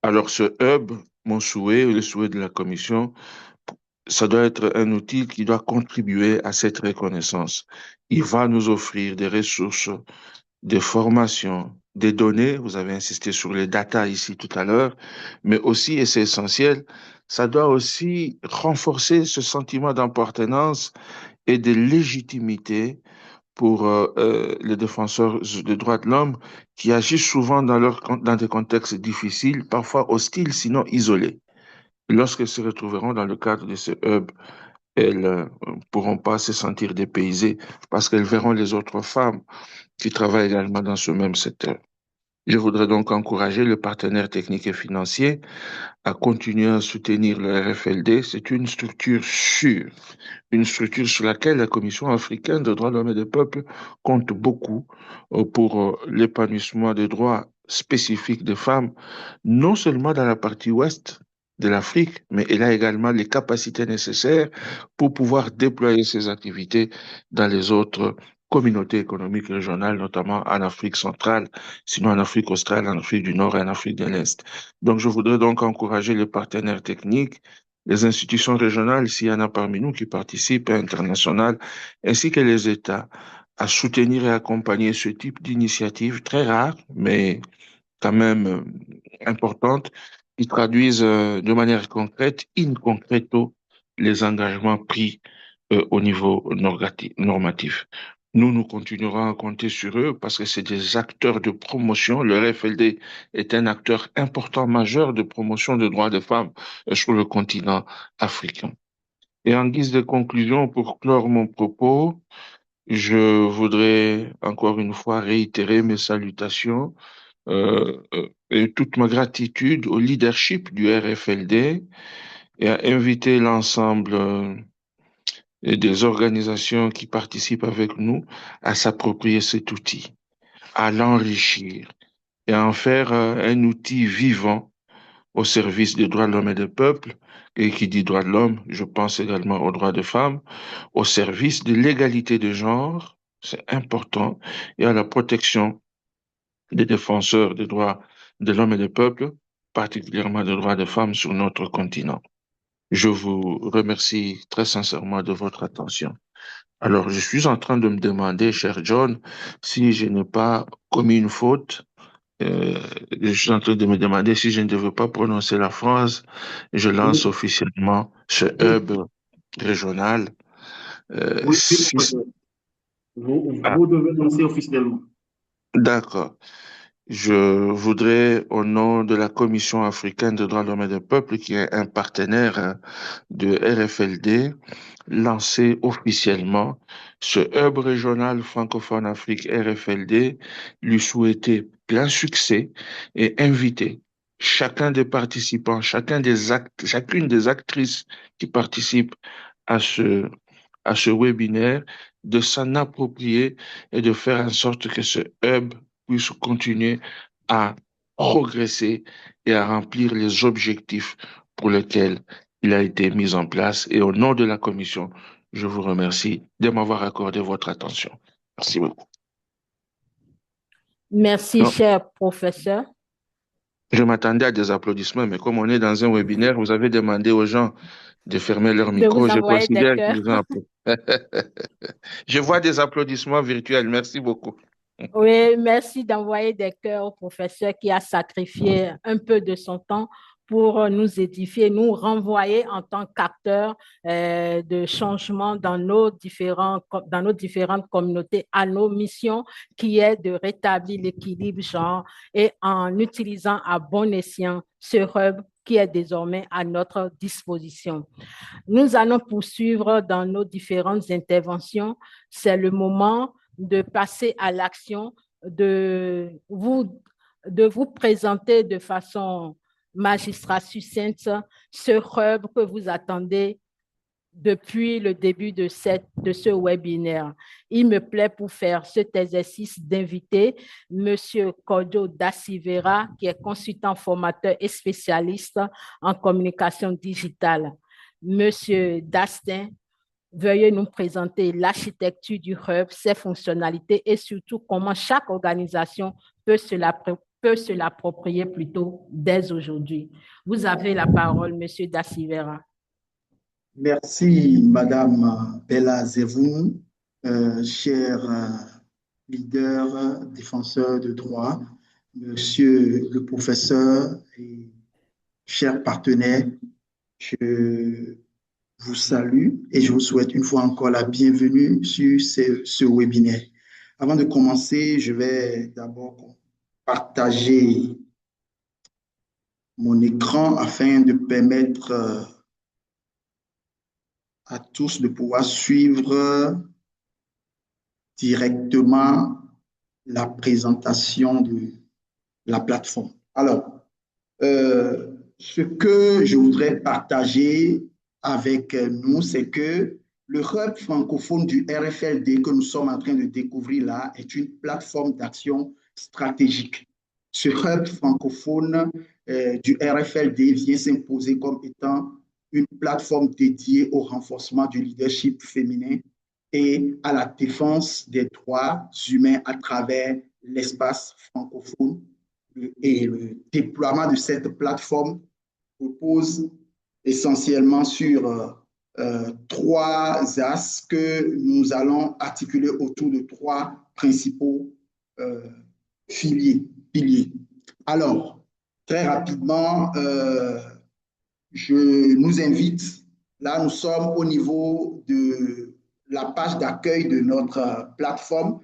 Alors ce hub, mon souhait, le souhait de la Commission, ça doit être un outil qui doit contribuer à cette reconnaissance. Il va nous offrir des ressources, des formations, des données. Vous avez insisté sur les data ici tout à l'heure, mais aussi, et c'est essentiel, ça doit aussi renforcer ce sentiment d'appartenance et de légitimité pour les défenseurs des droits de l'homme qui agissent souvent dans des contextes difficiles, parfois hostiles, sinon isolés. Lorsqu'elles se retrouveront dans le cadre de ce hub, elles ne pourront pas se sentir dépaysées parce qu'elles verront les autres femmes qui travaillent également dans ce même secteur. Je voudrais donc encourager le partenaire technique et financier à continuer à soutenir le RFLD. C'est une structure sûre, une structure sur laquelle la Commission africaine des droits de l'homme et des peuples compte beaucoup pour l'épanouissement des droits spécifiques des femmes, non seulement dans la partie ouest de l'Afrique, mais elle a également les capacités nécessaires pour pouvoir déployer ses activités dans les autres communautés économiques régionales, notamment en Afrique centrale, sinon en Afrique australe, en Afrique du Nord et en Afrique de l'Est. Donc, je voudrais donc encourager les partenaires techniques, les institutions régionales, s'il y en a parmi nous qui participent, et internationales, ainsi que les États, à soutenir et accompagner ce type d'initiative très rare, mais quand même importante, qui traduisent de manière concrète, in concreto, les engagements pris au niveau normatif. Nous continuerons à compter sur eux parce que c'est des acteurs de promotion. Le RFLD est un acteur important, majeur de promotion des droits des femmes sur le continent africain. Et en guise de conclusion, pour clore mon propos, je voudrais encore une fois réitérer mes salutations et toute ma gratitude au leadership du RFLD et à inviter l'ensemble et des organisations qui participent avec nous à s'approprier cet outil, à l'enrichir et à en faire un outil vivant au service des droits de l'homme et des peuples. Et qui dit droits de l'homme, je pense également aux droits des femmes, au service de l'égalité de genre, c'est important, et à la protection des défenseurs des droits de l'homme et des peuples, particulièrement des droits des femmes sur notre continent. Je vous remercie très sincèrement de votre attention. Alors, je suis en train de me demander, cher John, si je n'ai pas commis une faute. Je suis en train de me demander si je ne devais pas prononcer la phrase. Je lance officiellement ce hub régional. Oui, vous devez lancer officiellement. D'accord. Je voudrais, au nom de la Commission africaine des droits de l'homme et des peuples, qui est un partenaire de RFLD, lancer officiellement ce hub régional francophone Afrique RFLD, lui souhaiter plein succès et inviter chacun des participants, chacune des actrices qui participent à ce webinaire de s'en approprier et de faire en sorte que ce hub puisse continuer à progresser et à remplir les objectifs pour lesquels il a été mis en place. Et au nom de la Commission, je vous remercie de m'avoir accordé votre attention. Merci beaucoup. Merci, Non, cher professeur. je m'attendais à des applaudissements, mais comme on est dans un webinaire, vous avez demandé aux gens de fermer leur De micro. vous Je envoyer des considère cœurs. qu'ils ont applaudi. Je vois des applaudissements virtuels. Merci beaucoup. Oui, merci d'envoyer des cœurs au professeur qui a sacrifié un peu de son temps pour nous édifier, nous renvoyer en tant qu'acteurs de changement dans nos différentes communautés à nos missions qui est de rétablir l'équilibre genre et en utilisant à bon escient ce hub qui est désormais à notre disposition. Nous allons poursuivre dans nos différentes interventions. C'est le moment de passer à l'action, de vous présenter de façon magistrat succincte ce hub que vous attendez depuis le début de ce webinaire. Il me plaît pour faire cet exercice d'inviter M. Kojo Da Silveira, qui est consultant formateur et spécialiste en communication digitale. Monsieur Dastin, veuillez nous présenter l'architecture du hub, ses fonctionnalités et surtout comment chaque organisation peut se l'approprier plutôt dès aujourd'hui. Vous avez la parole, Monsieur Da Silveira. Merci, Madame Bella Zevou, cher leader, défenseur de droits, Monsieur le professeur et chers partenaires, je vous salue et je vous souhaite une fois encore la bienvenue sur ce webinaire. Avant de commencer, je vais d'abord partager mon écran afin de permettre à tous de pouvoir suivre directement la présentation de la plateforme. Alors, ce que je voudrais partager avec nous, c'est que le hub francophone du RFLD que nous sommes en train de découvrir là est une plateforme d'action stratégique. Ce hub francophone du RFLD vient s'imposer comme étant une plateforme dédiée au renforcement du leadership féminin et à la défense des droits humains à travers l'espace francophone. Et le déploiement de cette plateforme repose essentiellement sur trois axes que nous allons articuler autour de trois principaux piliers. Alors, très rapidement, je nous invite, là nous sommes au niveau de la page d'accueil de notre plateforme.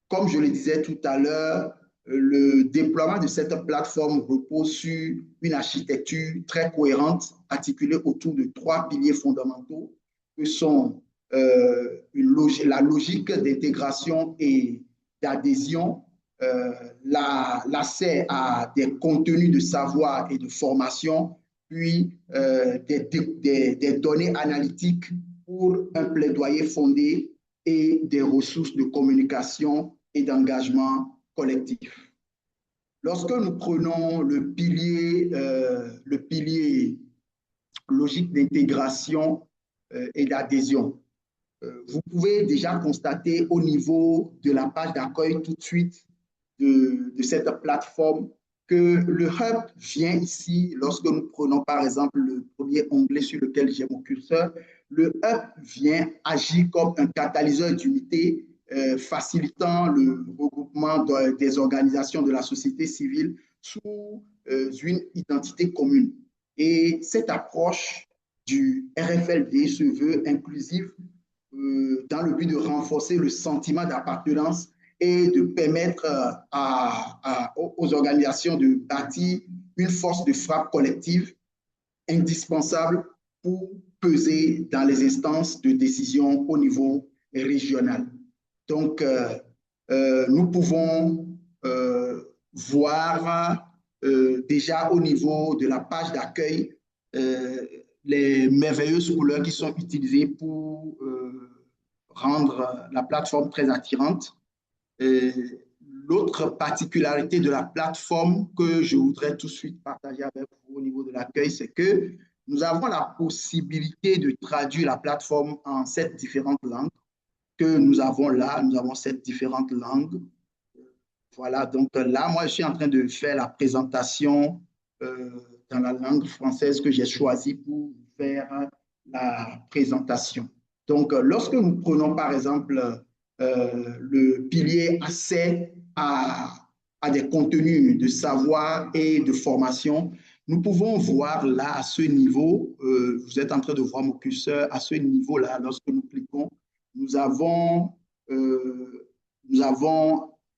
Comme je le disais tout à l'heure, le déploiement de cette plateforme repose sur une architecture très cohérente, articulée autour de trois piliers fondamentaux, que sont la logique d'intégration et d'adhésion, l'accès à des contenus de savoir et de formation, puis des données analytiques pour un plaidoyer fondé et des ressources de communication et d'engagement collectif. Lorsque nous prenons le pilier logique d'intégration et d'adhésion, vous pouvez déjà constater au niveau de la page d'accueil tout de suite de cette plateforme que le hub vient ici, lorsque nous prenons par exemple le premier onglet sur lequel j'ai mon curseur, le hub vient agir comme un catalyseur d'unité facilitant le regroupement des organisations de la société civile sous une identité commune. Et cette approche du RFLD se veut inclusive dans le but de renforcer le sentiment d'appartenance et de permettre aux organisations de bâtir une force de frappe collective indispensable pour peser dans les instances de décision au niveau régional. Donc, nous pouvons voir déjà au niveau de la page d'accueil les merveilleuses couleurs qui sont utilisées pour rendre la plateforme très attirante. L'autre particularité de la plateforme que je voudrais tout de suite partager avec vous au niveau de l'accueil, c'est que nous avons la possibilité de traduire la plateforme en 7 différentes langues que nous avons là. Nous avons 7 différentes langues. Voilà, donc là, moi, je suis en train de faire la présentation dans la langue française que j'ai choisie pour faire la présentation. Donc, lorsque nous prenons, par exemple, le pilier accès à des contenus de savoir et de formation, nous pouvons voir là, à ce niveau, vous êtes en train de voir mon curseur, à ce niveau-là, lorsque nous cliquons, nous avons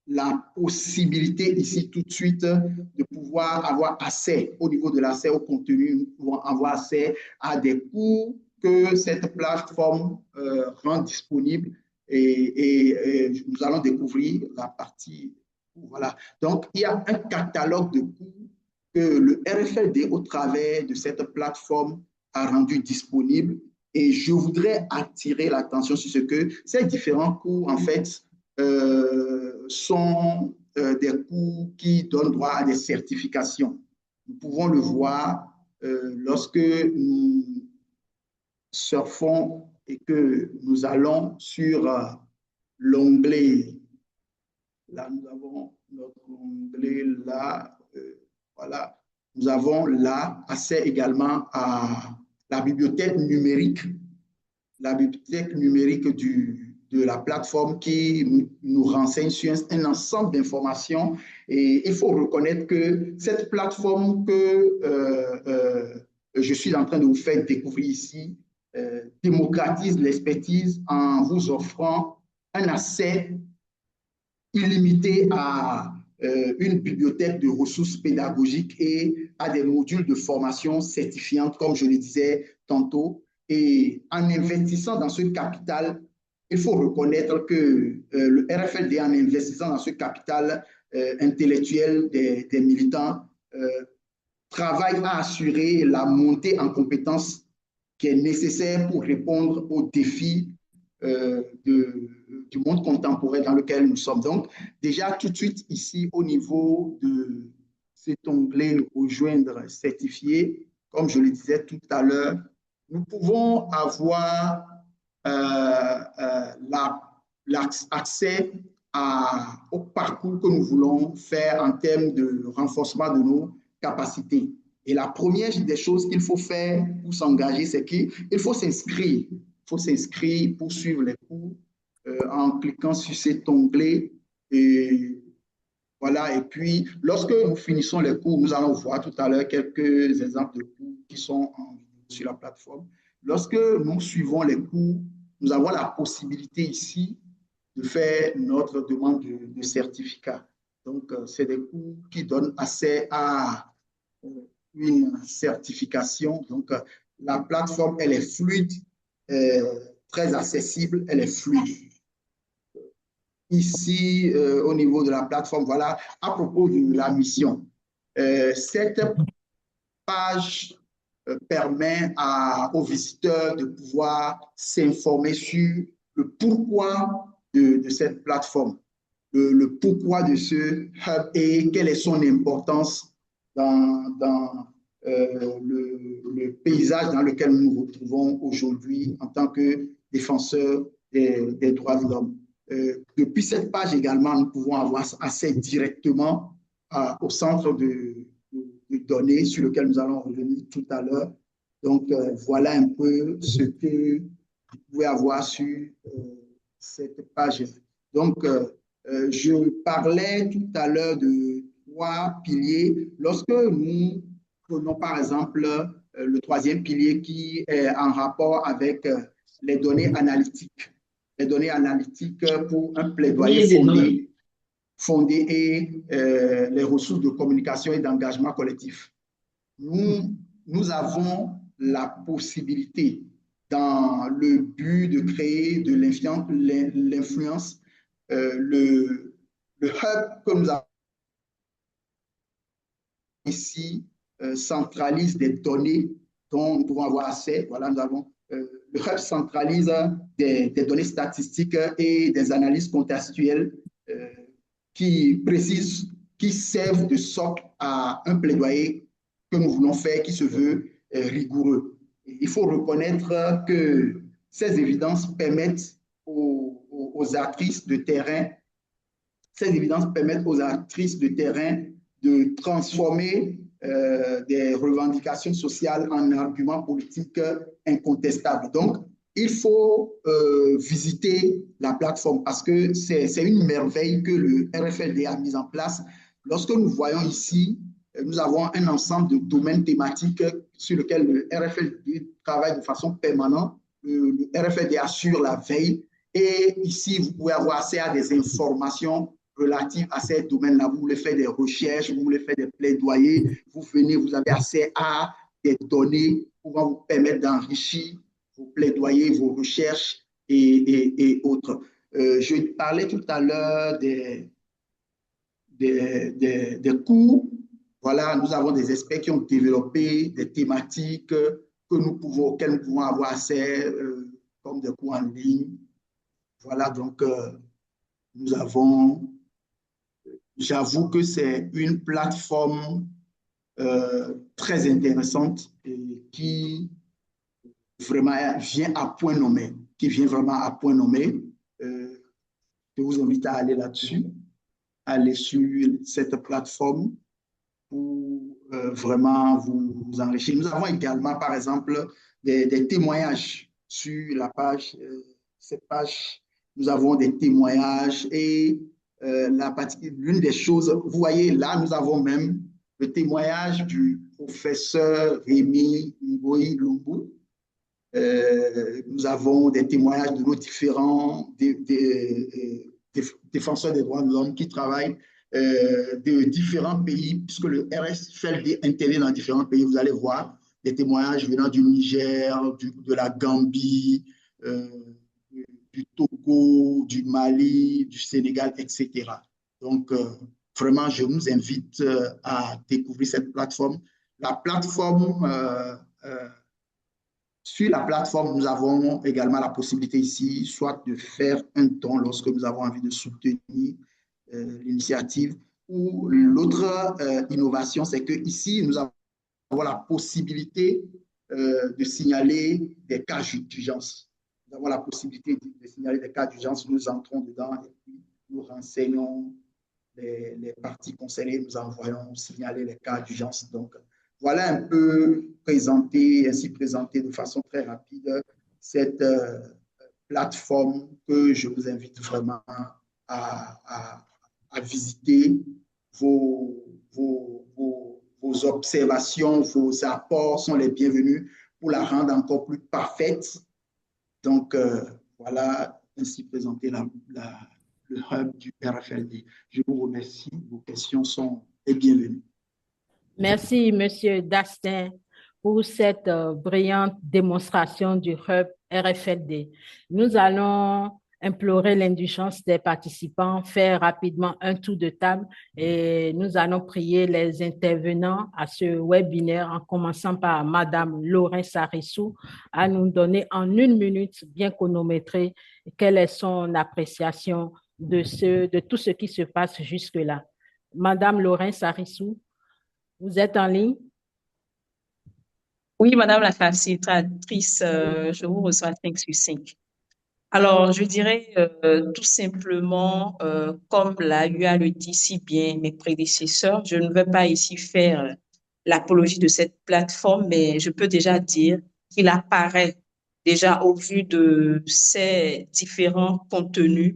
la possibilité ici tout de suite de pouvoir avoir accès au niveau de l'accès au contenu, nous pouvons avoir accès à des cours que cette plateforme rend disponibles et nous allons découvrir la partie. Voilà. Donc, il y a un catalogue de cours que le RFLD, au travers de cette plateforme, a rendu disponible. Et je voudrais attirer l'attention sur ce que ces différents cours, en fait, sont des cours qui donnent droit à des certifications. Nous pouvons le voir lorsque nous surfons et que nous allons sur l'onglet. Là, nous avons notre onglet là. Voilà. Nous avons là accès également à la bibliothèque numérique de la plateforme qui nous renseigne sur un ensemble d'informations. Et il faut reconnaître que cette plateforme que je suis en train de vous faire découvrir ici démocratise l'expertise en vous offrant un accès illimité à une bibliothèque de ressources pédagogiques et à des modules de formation certifiantes, comme je le disais tantôt. Et en investissant dans ce capital, il faut reconnaître que le RFLD, en investissant dans ce capital intellectuel des militants, travaille à assurer la montée en compétences qui est nécessaire pour répondre aux défis du monde contemporain dans lequel nous sommes. Donc, déjà tout de suite ici, au niveau de cet onglet « Rejoindre certifié », comme je le disais tout à l'heure, nous pouvons avoir l'accès au parcours que nous voulons faire en termes de renforcement de nos capacités. Et la première des choses qu'il faut faire pour s'engager, c'est qu'il faut s'inscrire. Il faut s'inscrire pour suivre les cours en cliquant sur cet onglet. Et voilà. Et puis, lorsque nous finissons les cours, nous allons voir tout à l'heure quelques exemples de cours qui sont sur la plateforme. Lorsque nous suivons les cours, nous avons la possibilité ici de faire notre demande de certificat. Donc, c'est des cours qui donnent accès à une certification. Donc, la plateforme, elle est fluide, très accessible, elle est fluide. Ici, au niveau de la plateforme, voilà, à propos de la mission. Cette page permet aux visiteurs de pouvoir s'informer sur le pourquoi de cette plateforme, le pourquoi de ce hub et quelle est son importance dans le paysage dans lequel nous nous retrouvons aujourd'hui en tant que défenseurs des droits de l'homme. Depuis cette page également, nous pouvons avoir accès directement au centre de données sur lequel nous allons revenir tout à l'heure. Donc, voilà un peu ce que vous pouvez avoir sur cette page. Donc, je parlais tout à l'heure de 3 piliers. Lorsque nous prenons par exemple le 3e pilier qui est en rapport avec les données analytiques. Les données analytiques pour un plaidoyer fondée et les ressources de communication et d'engagement collectif. Nous avons la possibilité, dans le but de créer de l'influence, le hub que nous avons ici centralise des données dont nous pouvons avoir accès. Voilà, nous avons, le hub centralise des données statistiques et des analyses contextuelles qui précisent, qui servent de socle à un plaidoyer que nous voulons faire qui se veut rigoureux. Il faut reconnaître que ces évidences permettent aux actrices de terrain, de transformer des revendications sociales en arguments politiques incontestables. Donc, il faut visiter la plateforme parce que c'est une merveille que le RFLD a mise en place. Lorsque nous voyons ici, nous avons un ensemble de domaines thématiques sur lesquels le RFLD travaille de façon permanente. Le RFLD assure la veille et ici, vous pouvez avoir accès à des informations relatives à ces domaines-là. Vous voulez faire des recherches, vous voulez faire des plaidoyers, vous venez, vous avez accès à des données pouvant vous permettre d'enrichir vos plaidoyers, vos recherches et autres. Je parlais tout à l'heure des cours. Voilà, nous avons des experts qui ont développé des thématiques auxquelles nous pouvons avoir accès, comme des cours en ligne. Voilà, donc nous avons, j'avoue que c'est une plateforme très intéressante et qui vraiment vient à point nommé, Je vous invite à aller là-dessus, aller sur cette plateforme pour vraiment vous enrichir. Nous avons également, par exemple, des témoignages sur la page, cette page. Nous avons des témoignages et l'une des choses, vous voyez là, nous avons même le témoignage du professeur Rémi Ngoï Lumbu. Nous avons des témoignages de nos différents défenseurs des droits de l'homme qui travaillent de différents pays, puisque le RFLD intervient dans différents pays. Vous allez voir des témoignages venant du Niger, de la Gambie, du Togo, du Mali, du Sénégal, etc. Donc, vraiment, je vous invite à découvrir cette plateforme. La plateforme, sur la plateforme, nous avons également la possibilité ici, soit de faire un don lorsque nous avons envie de soutenir l'initiative, ou l'autre innovation, c'est que ici, nous avons la possibilité de signaler des cas d'urgence. Nous avons la possibilité de signaler des cas d'urgence, nous entrons dedans et puis nous renseignons les parties concernées, nous envoyons signaler les cas d'urgence. Donc, voilà un peu ainsi présenté de façon très rapide cette plateforme que je vous invite vraiment à visiter. Vos observations, vos apports sont les bienvenus pour la rendre encore plus parfaite. Donc, voilà ainsi présenté le hub du RFLD. Je vous remercie. Vos questions sont les bienvenues. Merci, Monsieur Dastin, pour cette brillante démonstration du hub RFLD. Nous allons implorer l'indulgence des participants, faire rapidement un tour de table et nous allons prier les intervenants à ce webinaire en commençant par Madame Lorraine Sarissou à nous donner en 1 minute bien chronométrée quelle est son appréciation de tout ce qui se passe jusque-là. Madame Lorraine Sarissou, vous êtes en ligne? Oui, Madame la facilitatrice, je vous reçois 5 sur 5. Alors, je dirais tout simplement, comme l'UA le dit si bien mes prédécesseurs, je ne vais pas ici faire l'apologie de cette plateforme, mais je peux déjà dire qu'il apparaît déjà au vu de ces différents contenus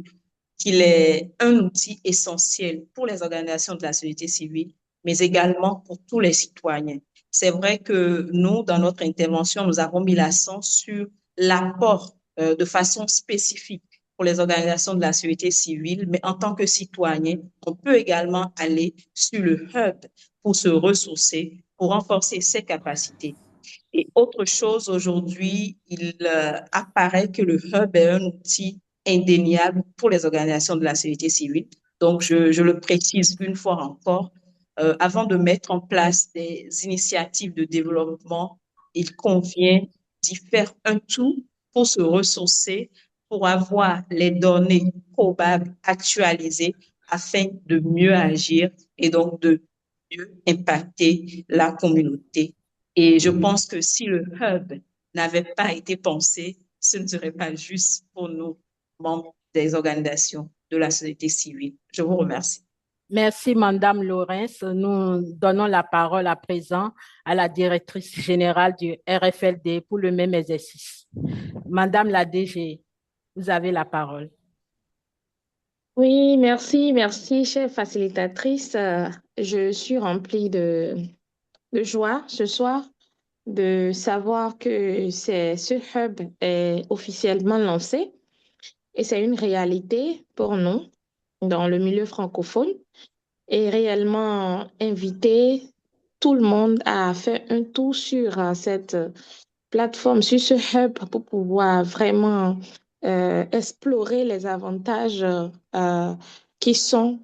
qu'il est un outil essentiel pour les organisations de la société civile, mais également pour tous les citoyens. C'est vrai que nous, dans notre intervention, nous avons mis l'accent sur l'apport de façon spécifique pour les organisations de la société civile, mais en tant que citoyen, on peut également aller sur le hub pour se ressourcer, pour renforcer ses capacités. Et autre chose, aujourd'hui, il apparaît que le hub est un outil indéniable pour les organisations de la société civile. Donc, je le précise une fois encore, avant de mettre en place des initiatives de développement, il convient d'y faire un tout pour se ressourcer, pour avoir les données probables actualisées afin de mieux agir et donc de mieux impacter la communauté. Et je pense que si le hub n'avait pas été pensé, ce ne serait pas juste pour nous, membres des organisations de la société civile. Je vous remercie. Merci, Madame Laurens. Nous donnons la parole à présent à la directrice générale du RFLD pour le même exercice. Madame la DG, vous avez la parole. Oui, merci, chère facilitatrice. Je suis remplie de joie ce soir de savoir que ce hub est officiellement lancé et c'est une réalité pour nous dans le milieu francophone et réellement inviter tout le monde à faire un tour sur cette plateforme, sur ce hub pour pouvoir vraiment explorer les avantages qui sont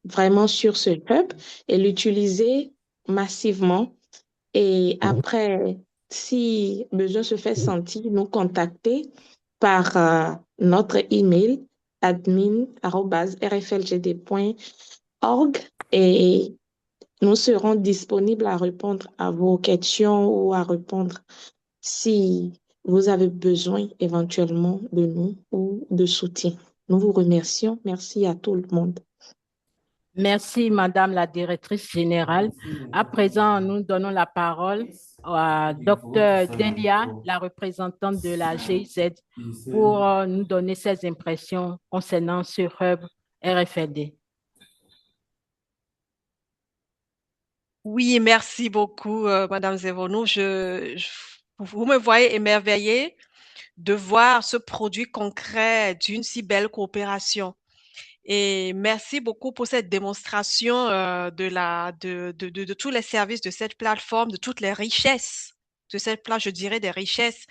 vraiment sur ce hub et l'utiliser massivement. Et après, si besoin se fait sentir, nous contacter par notre email admin@rflgd.org et nous serons disponibles à répondre à vos questions ou à répondre si vous avez besoin éventuellement de nous ou de soutien. Nous vous remercions. Merci à tout le monde. Merci, Madame la directrice générale. À présent, nous donnons la parole à Dr. Delia, la représentante de la GIZ, pour nous donner ses impressions concernant ce hub RFLD. Oui, merci beaucoup, Madame Zevonou. Vous me voyez émerveillée de voir ce produit concret d'une si belle coopération. Et merci beaucoup pour cette démonstration de tous les services de cette plateforme, de toutes les richesses de cette plateforme, je dirais des richesses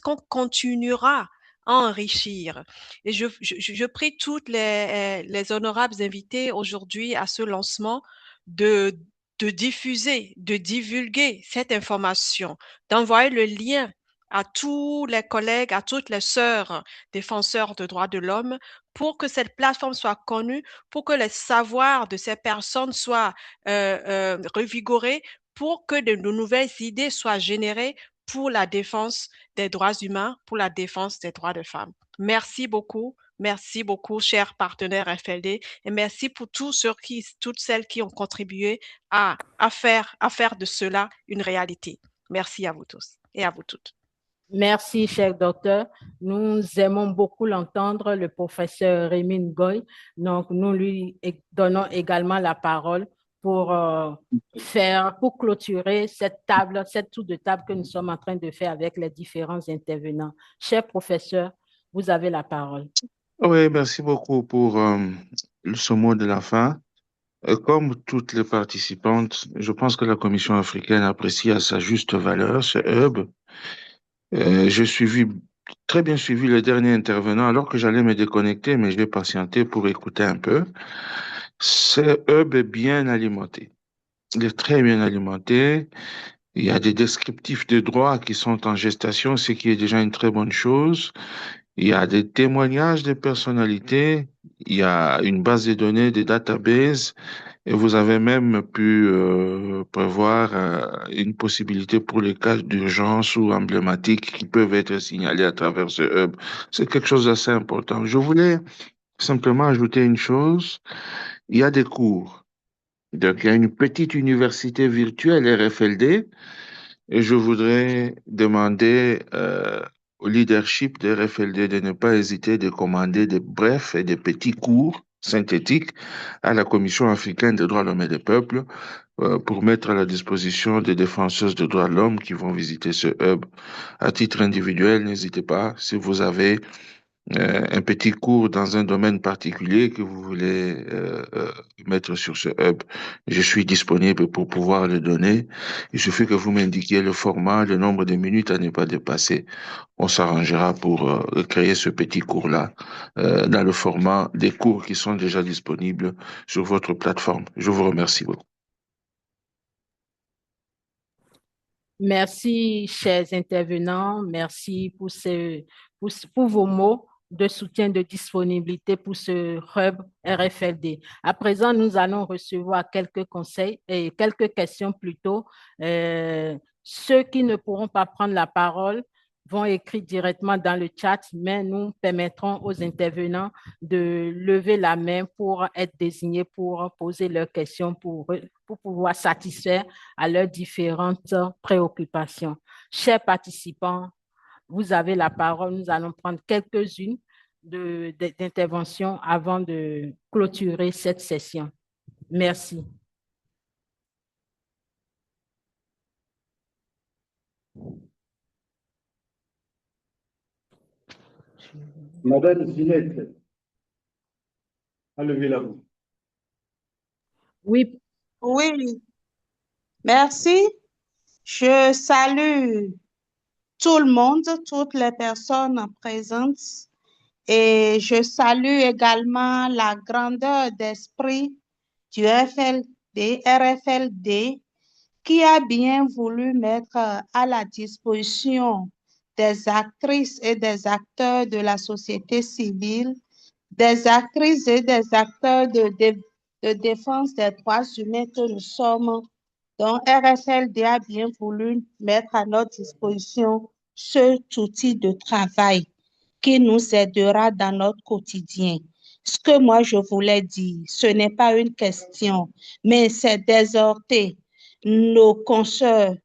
qu'on continuera à enrichir. Et je prie toutes les honorables invités aujourd'hui à ce lancement de diffuser, de divulguer cette information, d'envoyer le lien à tous les collègues, à toutes les sœurs défenseurs de droits de l'homme pour que cette plateforme soit connue, pour que les savoirs de ces personnes soient revigorés, pour que de nouvelles idées soient générées pour la défense des droits humains, pour la défense des droits des femmes. Merci beaucoup, chers partenaires FLD, et merci pour toutes celles qui ont contribué à faire de cela une réalité. Merci à vous tous et à vous toutes. Merci, cher docteur. Nous aimons beaucoup l'entendre, le professeur Rémy Ngoy. Donc, nous lui donnons également la parole pour clôturer cette tour de table que nous sommes en train de faire avec les différents intervenants. Cher professeur, vous avez la parole. Oui, merci beaucoup pour ce mot de la fin. Comme toutes les participantes, je pense que la Commission africaine apprécie à sa juste valeur ce hub. J'ai très bien suivi le dernier intervenant alors que j'allais me déconnecter, mais je vais patienter pour écouter un peu. Ce hub est bien alimenté. Il est très bien alimenté. Il y a des descriptifs de droits qui sont en gestation, ce qui est déjà une très bonne chose. Il y a des témoignages de personnalités. Il y a une base de données, des databases. Et vous avez même pu prévoir une possibilité pour les cas d'urgence ou emblématiques qui peuvent être signalés à travers ce hub. C'est quelque chose d'assez important. Je voulais simplement ajouter une chose. Il y a des cours. Donc, il y a une petite université virtuelle RFLD et je voudrais demander au leadership de RFLD de ne pas hésiter de commander des brefs et des petits cours synthétique à la Commission africaine des droits de l'homme et des peuples pour mettre à la disposition des défenseuses des droits de l'homme qui vont visiter ce hub. À titre individuel, n'hésitez pas, si vous avez un petit cours dans un domaine particulier que vous voulez mettre sur ce hub, je suis disponible pour pouvoir le donner. Il suffit que vous m'indiquiez le format, le nombre de minutes à ne pas dépasser. On s'arrangera pour créer ce petit cours-là dans le format des cours qui sont déjà disponibles sur votre plateforme. Je vous remercie beaucoup. Merci, chers intervenants. Merci pour vos mots de soutien, de disponibilité pour ce hub RFLD. À présent, nous allons recevoir quelques conseils et quelques questions plutôt. Ceux qui ne pourront pas prendre la parole vont écrire directement dans le chat, mais nous permettrons aux intervenants de lever la main pour être désignés pour poser leurs questions, pour pouvoir satisfaire à leurs différentes préoccupations. Chers participants, vous avez la parole. Nous allons prendre quelques-unes d'interventions avant de clôturer cette session. Merci. Madame Ginette, à lever la main. Oui. Oui, merci. Je salue tout le monde, toutes les personnes présentes et je salue également la grandeur d'esprit du RFLD qui a bien voulu mettre à la disposition des actrices et des acteurs de la société civile, des actrices et des acteurs de défense des droits humains que nous sommes. Donc, RFLD a bien voulu mettre à notre disposition cet outil de travail qui nous aidera dans notre quotidien. Ce que moi, je voulais dire, ce n'est pas une question, mais c'est d'exhorter nos consoeurs,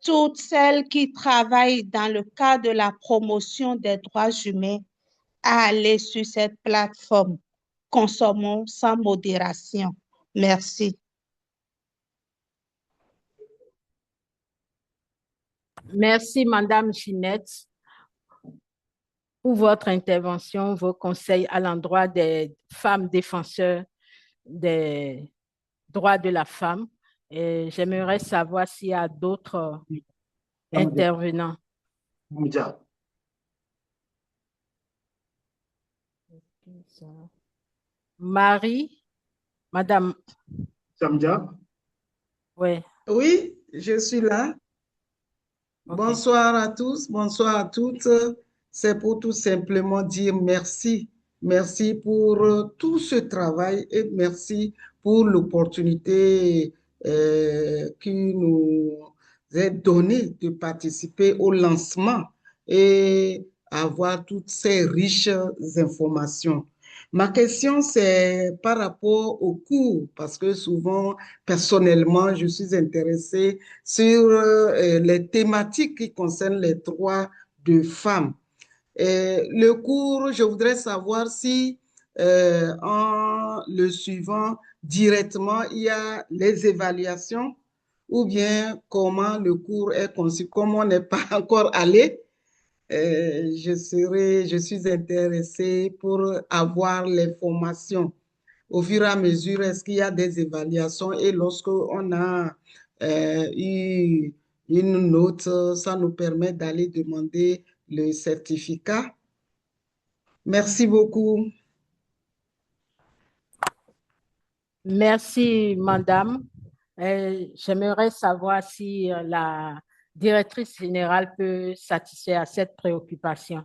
toutes celles qui travaillent dans le cadre de la promotion des droits humains, à aller sur cette plateforme. Consommons sans modération. Merci. Merci, Madame Ginette, pour votre intervention, vos conseils à l'endroit des femmes défenseurs des droits de la femme. J'aimerais savoir s'il y a d'autres intervenants. Marie, Madame. Samdia. Oui. Oui, je suis là. Okay. Bonsoir à tous, bonsoir à toutes. C'est pour tout simplement dire merci. Merci pour tout ce travail et merci pour l'opportunité qui nous est donnée de participer au lancement et avoir toutes ces riches informations. Ma question, c'est par rapport au cours, parce que souvent, personnellement, je suis intéressée sur les thématiques qui concernent les droits de femmes. Le cours, je voudrais savoir si en le suivant directement, il y a les évaluations ou bien comment le cours est conçu, comme on n'est pas encore allé. Je suis intéressée pour avoir les formations. Au fur et à mesure, est-ce qu'il y a des évaluations et lorsqu'on a eu une note, ça nous permet d'aller demander le certificat. Merci beaucoup. Merci, Madame. J'aimerais savoir si la directrice générale peut satisfaire à cette préoccupation.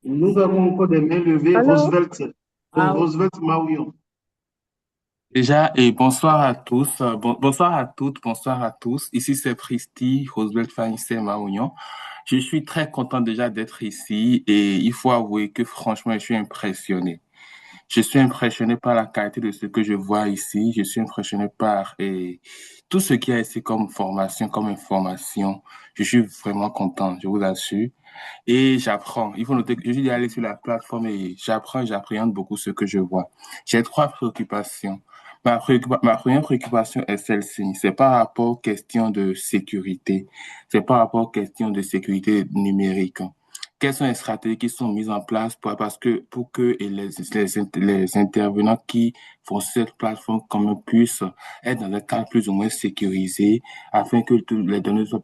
Nous avons encore des mains levées. Roosevelt Maouillon. Déjà, et bonsoir à tous, bonsoir à toutes, bonsoir à tous. Ici, c'est Christy, Roosevelt Fanissé Maouillon. Je suis très content déjà d'être ici et il faut avouer que franchement, je suis impressionné. Je suis impressionné par la qualité de ce que je vois ici. Je suis impressionné par tout ce qu'il y a ici comme formation, comme information. Je suis vraiment content, je vous assure. Et j'apprends. Il faut noter que je suis allé sur la plateforme et j'apprends et j'appréhende beaucoup ce que je vois. J'ai 3 préoccupations. Ma première préoccupation est celle-ci. C'est par rapport aux questions de sécurité. C'est par rapport aux questions de sécurité numérique. Quelles sont les stratégies qui sont mises en place pour que les intervenants qui font cette plateforme comme puissent être dans un cadre plus ou moins sécurisé afin que les données soient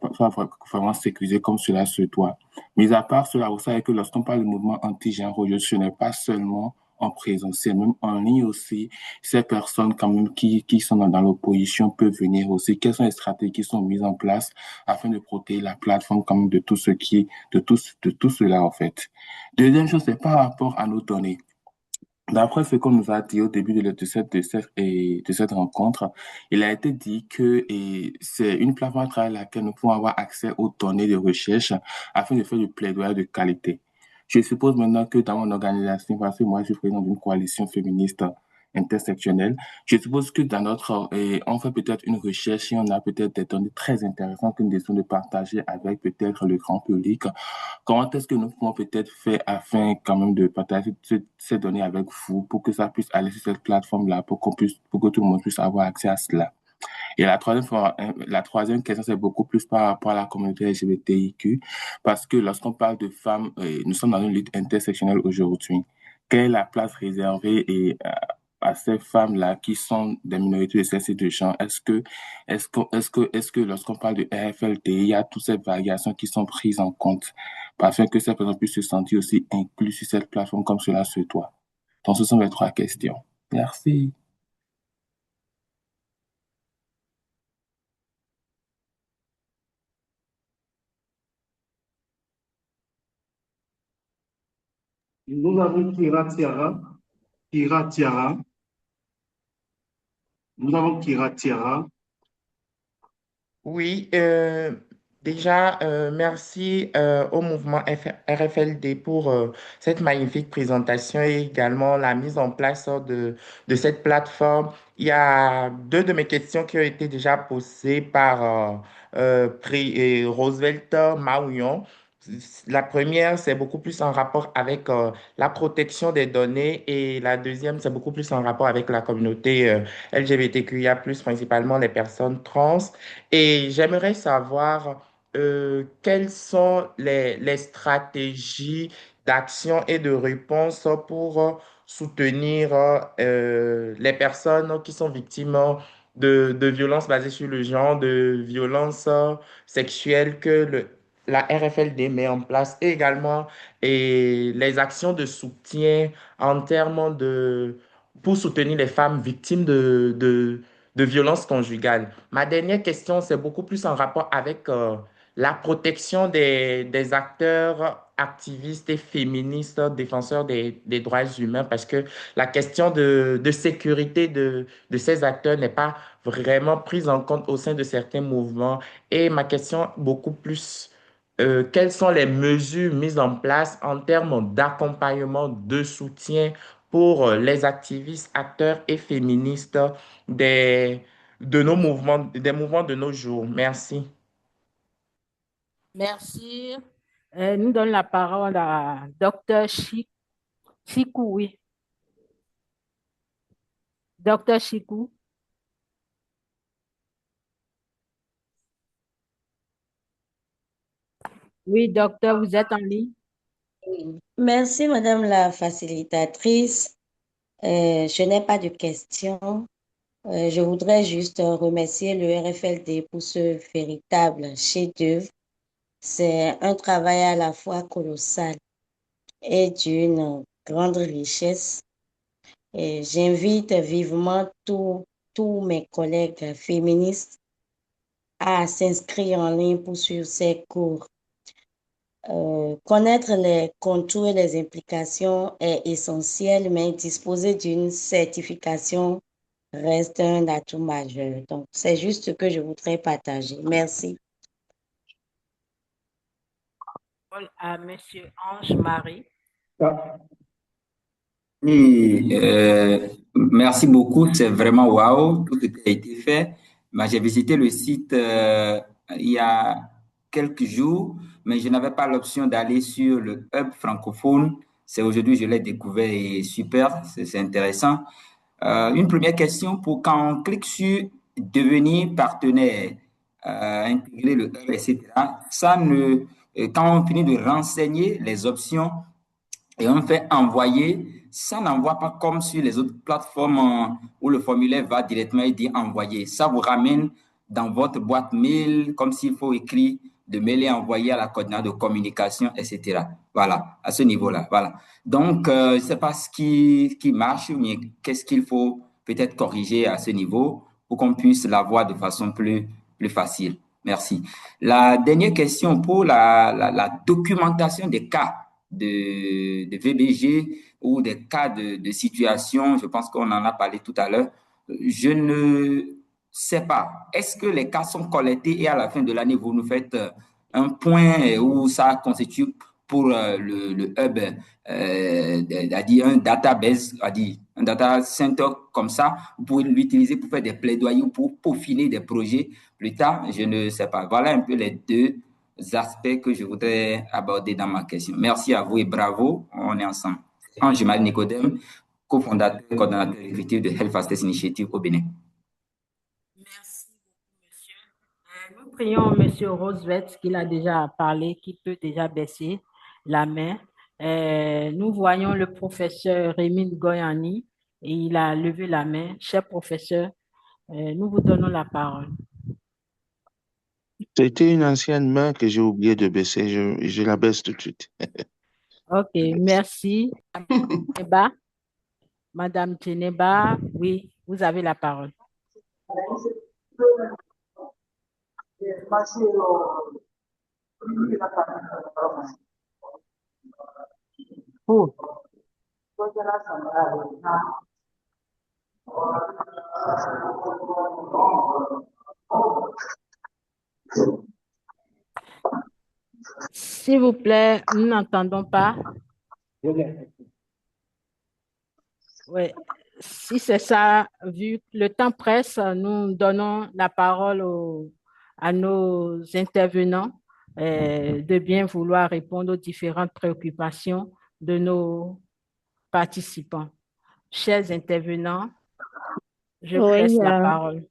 vraiment sécurisées comme cela se doit. Mis à part cela, vous savez que lorsqu'on parle du mouvement anti-genre, ce n'est pas seulement en présentiel, même en ligne aussi, ces personnes quand même qui sont dans l'opposition peuvent venir aussi. Quelles sont les stratégies qui sont mises en place afin de protéger la plateforme quand même de tout ce de tout cela en fait. Deuxième chose, c'est par rapport à nos données. D'après ce qu'on nous a dit au début de cette rencontre, il a été dit que c'est une plateforme à travers laquelle nous pouvons avoir accès aux données de recherche afin de faire du plaidoyer de qualité. Je suppose maintenant que dans mon organisation, parce que moi je suis président d'une coalition féministe intersectionnelle, je suppose que on fait peut-être une recherche et on a peut-être des données très intéressantes que nous décidons de partager avec peut-être le grand public. Comment est-ce que nous pouvons peut-être faire afin quand même de partager ces données avec vous pour que ça puisse aller sur cette plateforme-là, pour que tout le monde puisse avoir accès à cela? Et la troisième question, c'est beaucoup plus par rapport à la communauté LGBTIQ, parce que lorsqu'on parle de femmes, nous sommes dans une lutte intersectionnelle aujourd'hui. Quelle est la place réservée à ces femmes-là qui sont des minorités de sexe et de genre? Est-ce que lorsqu'on parle de RFLD, il y a toutes ces variations qui sont prises en compte afin que ces personnes puissent se sentir aussi incluses sur cette plateforme comme cela se doit? Donc, ce sont les trois questions. Merci. Nous avons Kira Tiara. Kira Tiara. Nous avons Kira Tiara. Oui, déjà, merci au mouvement RFLD pour cette magnifique présentation et également la mise en place de cette plateforme. Il y a deux de mes questions qui ont été déjà posées par Roosevelt Maouillon. La première, c'est beaucoup plus en rapport avec la protection des données et la deuxième, c'est beaucoup plus en rapport avec la communauté LGBTQIA+, principalement les personnes trans. Et j'aimerais savoir quelles sont les stratégies d'action et de réponse pour soutenir les personnes qui sont victimes de violences basées sur le genre, de violences sexuelles que la RFLD met en place et également les actions de soutien en termes pour soutenir les femmes victimes de violences conjugales. Ma dernière question, c'est beaucoup plus en rapport avec la protection des acteurs activistes et féministes, défenseurs des droits humains, parce que la question de sécurité de ces acteurs n'est pas vraiment prise en compte au sein de certains mouvements. Et ma question beaucoup plus, quelles sont les mesures mises en place en termes d'accompagnement, de soutien pour les activistes, acteurs et féministes des, de nos mouvements, des mouvements de nos jours. Merci. Merci. Nous donnons la parole à Dr. Chikou, oui. Dr. Chikou. Oui, docteur, vous êtes en ligne. Merci, Madame la facilitatrice. Je n'ai pas de questions. Je voudrais juste remercier le RFLD pour ce véritable chef-d'œuvre. C'est un travail à la fois colossal et d'une grande richesse. Et j'invite vivement tous mes collègues féministes à s'inscrire en ligne pour suivre ces cours. Connaître les contours et les implications est essentiel, mais disposer d'une certification reste un atout majeur. Donc, c'est juste ce que je voudrais partager. Merci. À Monsieur Ange-Marie. Oui, merci beaucoup, c'est vraiment waouh, tout ce qui a été fait. J'ai visité le site il y a quelques jours, mais je n'avais pas l'option d'aller sur le hub francophone. C'est aujourd'hui que je l'ai découvert et super, c'est intéressant. Une première question pour quand on clique sur devenir partenaire, intégrer le hub, etc. Quand on finit de renseigner les options et on fait envoyer, ça n'envoie pas comme sur les autres plateformes où le formulaire va directement et dit envoyer. Ça vous ramène dans votre boîte mail comme s'il faut écrire de mail et envoyer à la coordinateur de communication, etc. Voilà, à ce niveau-là. Voilà. Donc, je ne sais pas ce qui marche, mais qu'est-ce qu'il faut peut-être corriger à ce niveau pour qu'on puisse l'avoir de façon plus facile. Merci. La dernière question pour la documentation des cas de VBG ou des cas de situation, je pense qu'on en a parlé tout à l'heure. Je ne sais pas. Est-ce que les cas sont collectés et à la fin de l'année, vous nous faites un point où ça constitue pour le hub, c'est-à-dire un database, un data center comme ça, vous pouvez l'utiliser pour faire des plaidoyers, pour peaufiner des projets plus tard, je ne sais pas. Voilà un peu les deux aspects que je voudrais aborder dans ma question. Merci à vous et bravo, on est ensemble. Ange-Marie Nicodème, cofondateur et coordonnateur exécutif de Health Fastest Initiative au Bénin. Merci beaucoup, monsieur. Nous prions monsieur Roosevelt, qui a déjà parlé, qui peut déjà baisser la main. Nous voyons le professeur Rémin Goyani et il a levé la main. Cher professeur, nous vous donnons la parole. C'était une ancienne main que j'ai oublié de baisser. Je la baisse tout de suite. Ok, merci. Madame Djeneba, oui, vous avez la parole. Oh. S'il vous plaît, nous n'entendons pas. Oui, si c'est ça, vu que le temps presse, nous donnons la parole à nos intervenants de bien vouloir répondre aux différentes préoccupations de nos participants. Chers intervenants, je vous laisse la parole.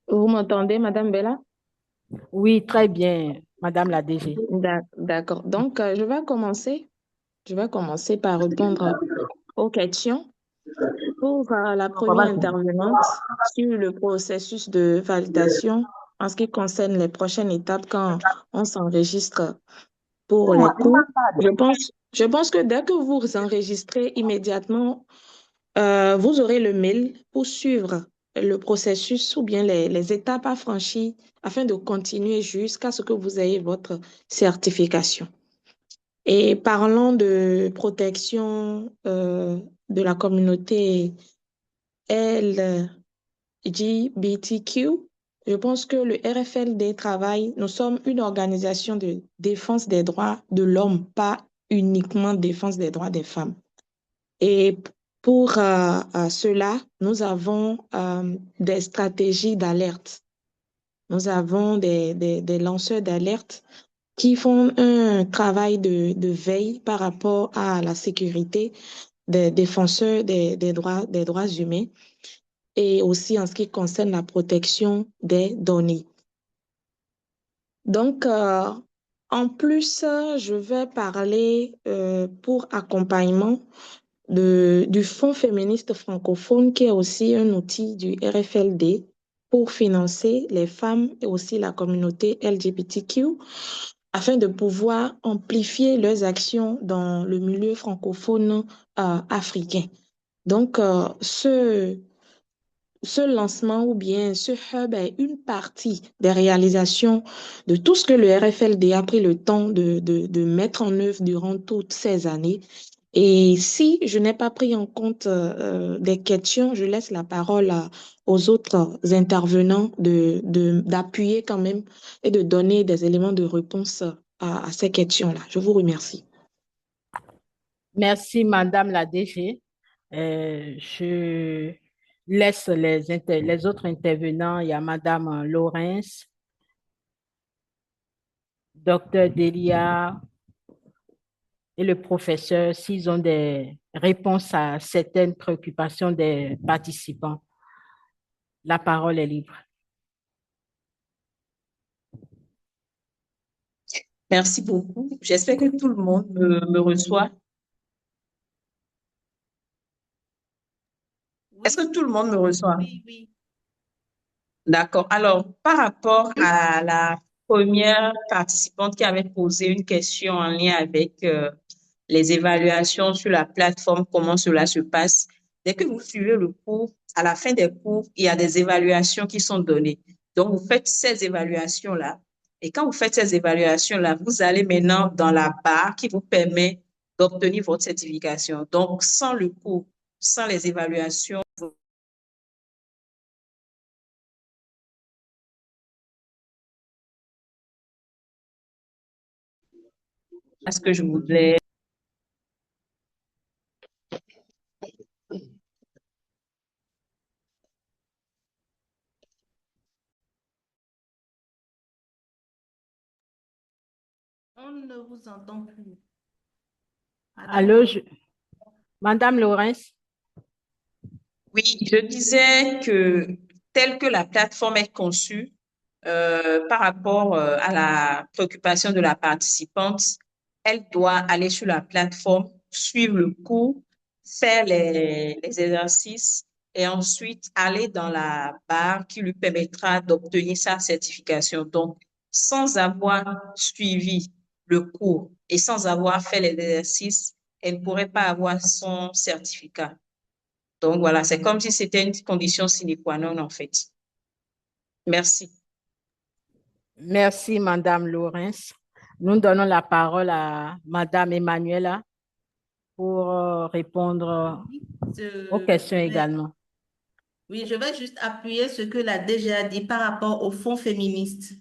Vous m'entendez, Madame Bella? Oui, très bien, Madame la DG. D'accord. Donc, je vais commencer par répondre aux questions. Pour la première intervenante sur le processus de validation en ce qui concerne les prochaines étapes quand on s'enregistre pour les cours, je pense que dès que vous vous enregistrez immédiatement, vous aurez le mail pour suivre le processus ou bien les étapes à franchir afin de continuer jusqu'à ce que vous ayez votre certification. Et parlant de protection de la communauté LGBTQ, je pense que le RFLD travaille, nous sommes une organisation de défense des droits de l'homme, pas uniquement défense des droits des femmes. Et pour cela, nous avons des stratégies d'alerte. Nous avons des lanceurs d'alerte qui font un travail de veille par rapport à la sécurité des défenseurs des droits humains et aussi en ce qui concerne la protection des données. Donc, en plus, je vais parler pour accompagnement du Fonds féministe francophone, qui est aussi un outil du RFLD pour financer les femmes et aussi la communauté LGBTQ afin de pouvoir amplifier leurs actions dans le milieu francophone africain. Donc, ce lancement ou bien ce hub est une partie des réalisations de tout ce que le RFLD a pris le temps de mettre en œuvre durant toutes ces années. Et si je n'ai pas pris en compte des questions, je laisse la parole aux autres intervenants d'appuyer quand même et de donner des éléments de réponse à ces questions-là. Je vous remercie. Merci, Madame la DG. Je laisse les autres intervenants. Il y a Madame Laurence, Docteur Delia et le professeur, s'ils ont des réponse à certaines préoccupations des participants. La parole est libre. Merci beaucoup. J'espère que tout le monde me reçoit. Est-ce que tout le monde me reçoit? Oui, oui. D'accord. Alors, par rapport à la première participante qui avait posé une question en lien avec les évaluations sur la plateforme, comment cela se passe, dès que vous suivez le cours, à la fin des cours, il y a des évaluations qui sont données. Donc, vous faites ces évaluations-là. Et quand vous faites ces évaluations-là, vous allez maintenant dans la barre qui vous permet d'obtenir votre certification. Donc, sans le cours, sans les évaluations, ce que je voulais. On ne vous entend plus. Allô, Madame Laurence? Oui, je disais que telle que la plateforme est conçue, par rapport à la préoccupation de la participante, elle doit aller sur la plateforme, suivre le cours, faire les exercices et ensuite aller dans la barre qui lui permettra d'obtenir sa certification. Donc, sans avoir suivi le cours et sans avoir fait les exercices, elle ne pourrait pas avoir son certificat. Donc voilà, c'est comme si c'était une condition sine qua non en fait. Merci. Merci, Madame Laurence. Nous donnons la parole à Madame Emmanuela pour répondre aux questions également. Oui, je vais juste appuyer ce que la DG a dit par rapport au fonds féministe.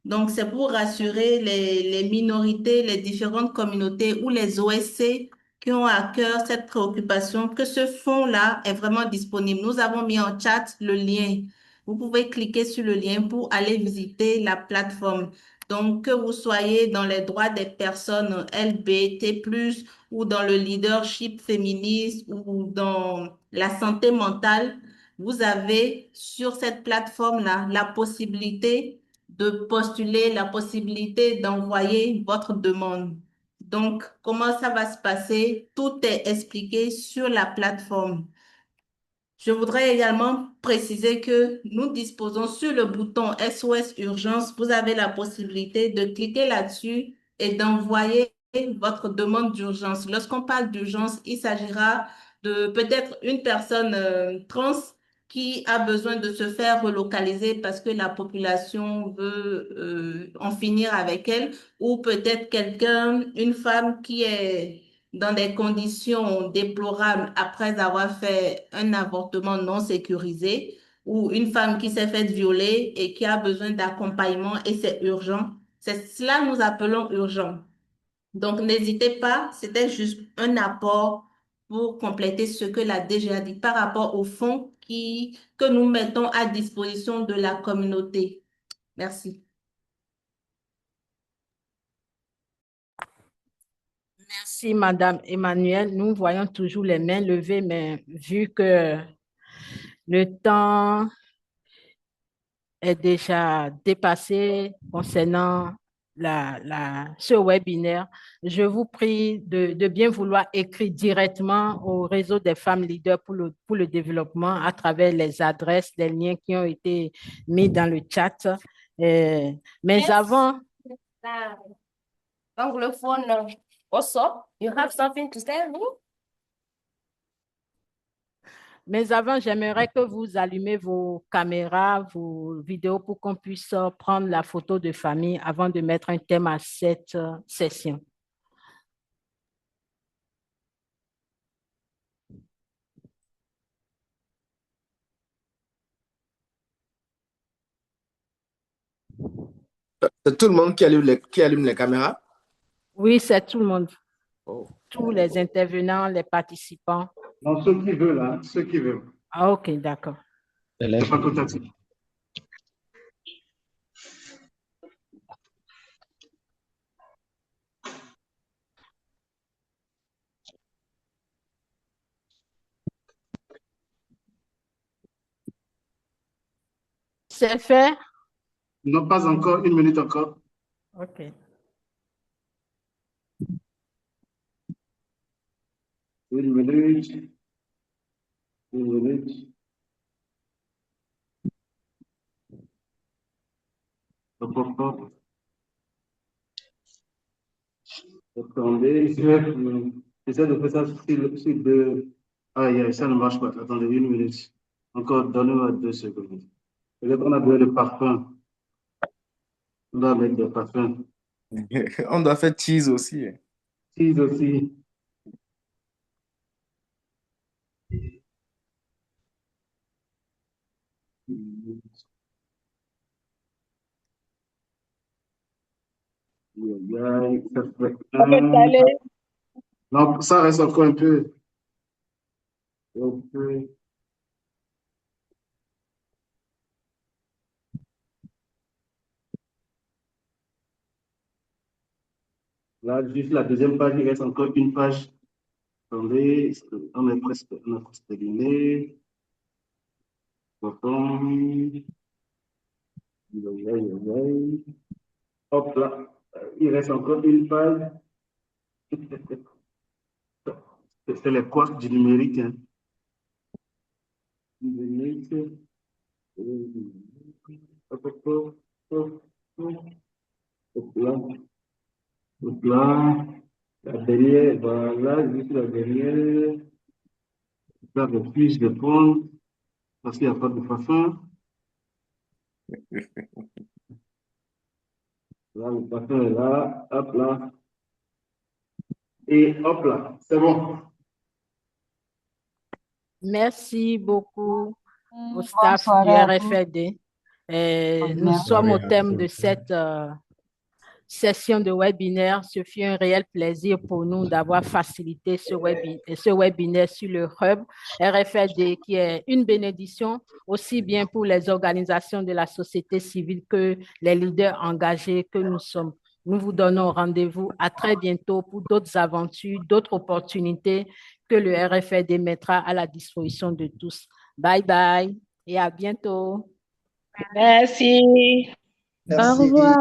Donc, c'est pour rassurer les minorités, les différentes communautés ou les OSC qui ont à cœur cette préoccupation que ce fonds-là est vraiment disponible. Nous avons mis en chat le lien. Vous pouvez cliquer sur le lien pour aller visiter la plateforme. Donc, que vous soyez dans les droits des personnes LGBT+, ou dans le leadership féministe, ou dans la santé mentale, vous avez sur cette plateforme-là la possibilité de postuler, la possibilité d'envoyer votre demande. Donc, comment ça va se passer? Tout est expliqué sur la plateforme. Je voudrais également préciser que nous disposons sur le bouton SOS Urgence. Vous avez la possibilité de cliquer là-dessus et d'envoyer votre demande d'urgence. Lorsqu'on parle d'urgence, il s'agira de peut-être une personne trans qui a besoin de se faire relocaliser parce que la population veut en finir avec elle, ou peut-être quelqu'un, une femme qui est dans des conditions déplorables après avoir fait un avortement non sécurisé, ou une femme qui s'est faite violer et qui a besoin d'accompagnement et c'est urgent. C'est cela que nous appelons urgent. Donc, n'hésitez pas, c'était juste un apport pour compléter ce que la DG a dit par rapport au fonds que nous mettons à disposition de la communauté. Merci. Merci, Madame Emmanuel. Nous voyons toujours les mains levées, mais vu que le temps est déjà dépassé concernant ce webinaire, je vous prie de bien vouloir écrire directement au réseau des femmes leaders pour le développement à travers les adresses, les liens qui ont été mis dans le chat. Mais avant... Anglophone, what's up? You have something to tell me? Mais avant, j'aimerais que vous allumez vos caméras, vos vidéos pour qu'on puisse prendre la photo de famille avant de mettre un thème à cette session. C'est tout le monde qui allume les caméras? Oui, c'est tout le monde. Oh. Tous les intervenants, les participants. Non, ceux qui veulent, hein, ceux qui veulent. Ah, ok, d'accord. C'est facultatif. C'est fait? Non, pas encore. 1 minute encore. OK. Une minute. 1 minute. Hop, hop, hop. Attendez, j'essaie de faire ça sur deux. Aïe, ça ne marche pas. Attendez, 1 minute. Encore, donnez-moi 2 secondes. Peut-être on a besoin de parfum. On doit mettre des parfums. On doit faire cheese aussi. Cheese aussi. Ça fait non, ça reste encore un peu. Là, juste la deuxième page, il reste encore une page. Attendez, on a presque terminé. Hop là, il reste encore une page. C'est les couacs du numérique. Hein. Numérique. Hop, hop, hop, hop, hop là. Hop là. La dernière, voilà, juste la dernière. Là, le plus de prendre, parce qu'il n'y a pas de parfum. Là, le parfum est là, hop là. Et hop là, c'est bon. Merci beaucoup au staff Bonsoir du à tous. RFLD. Nous Merci. sommes au thème de cette session de webinaire. Ce fut un réel plaisir pour nous d'avoir facilité ce webinaire sur le hub RFLD, qui est une bénédiction aussi bien pour les organisations de la société civile que les leaders engagés que nous sommes. Nous vous donnons rendez-vous à très bientôt pour d'autres aventures, d'autres opportunités que le RFLD mettra à la disposition de tous. Bye bye et à bientôt. Merci. Au revoir.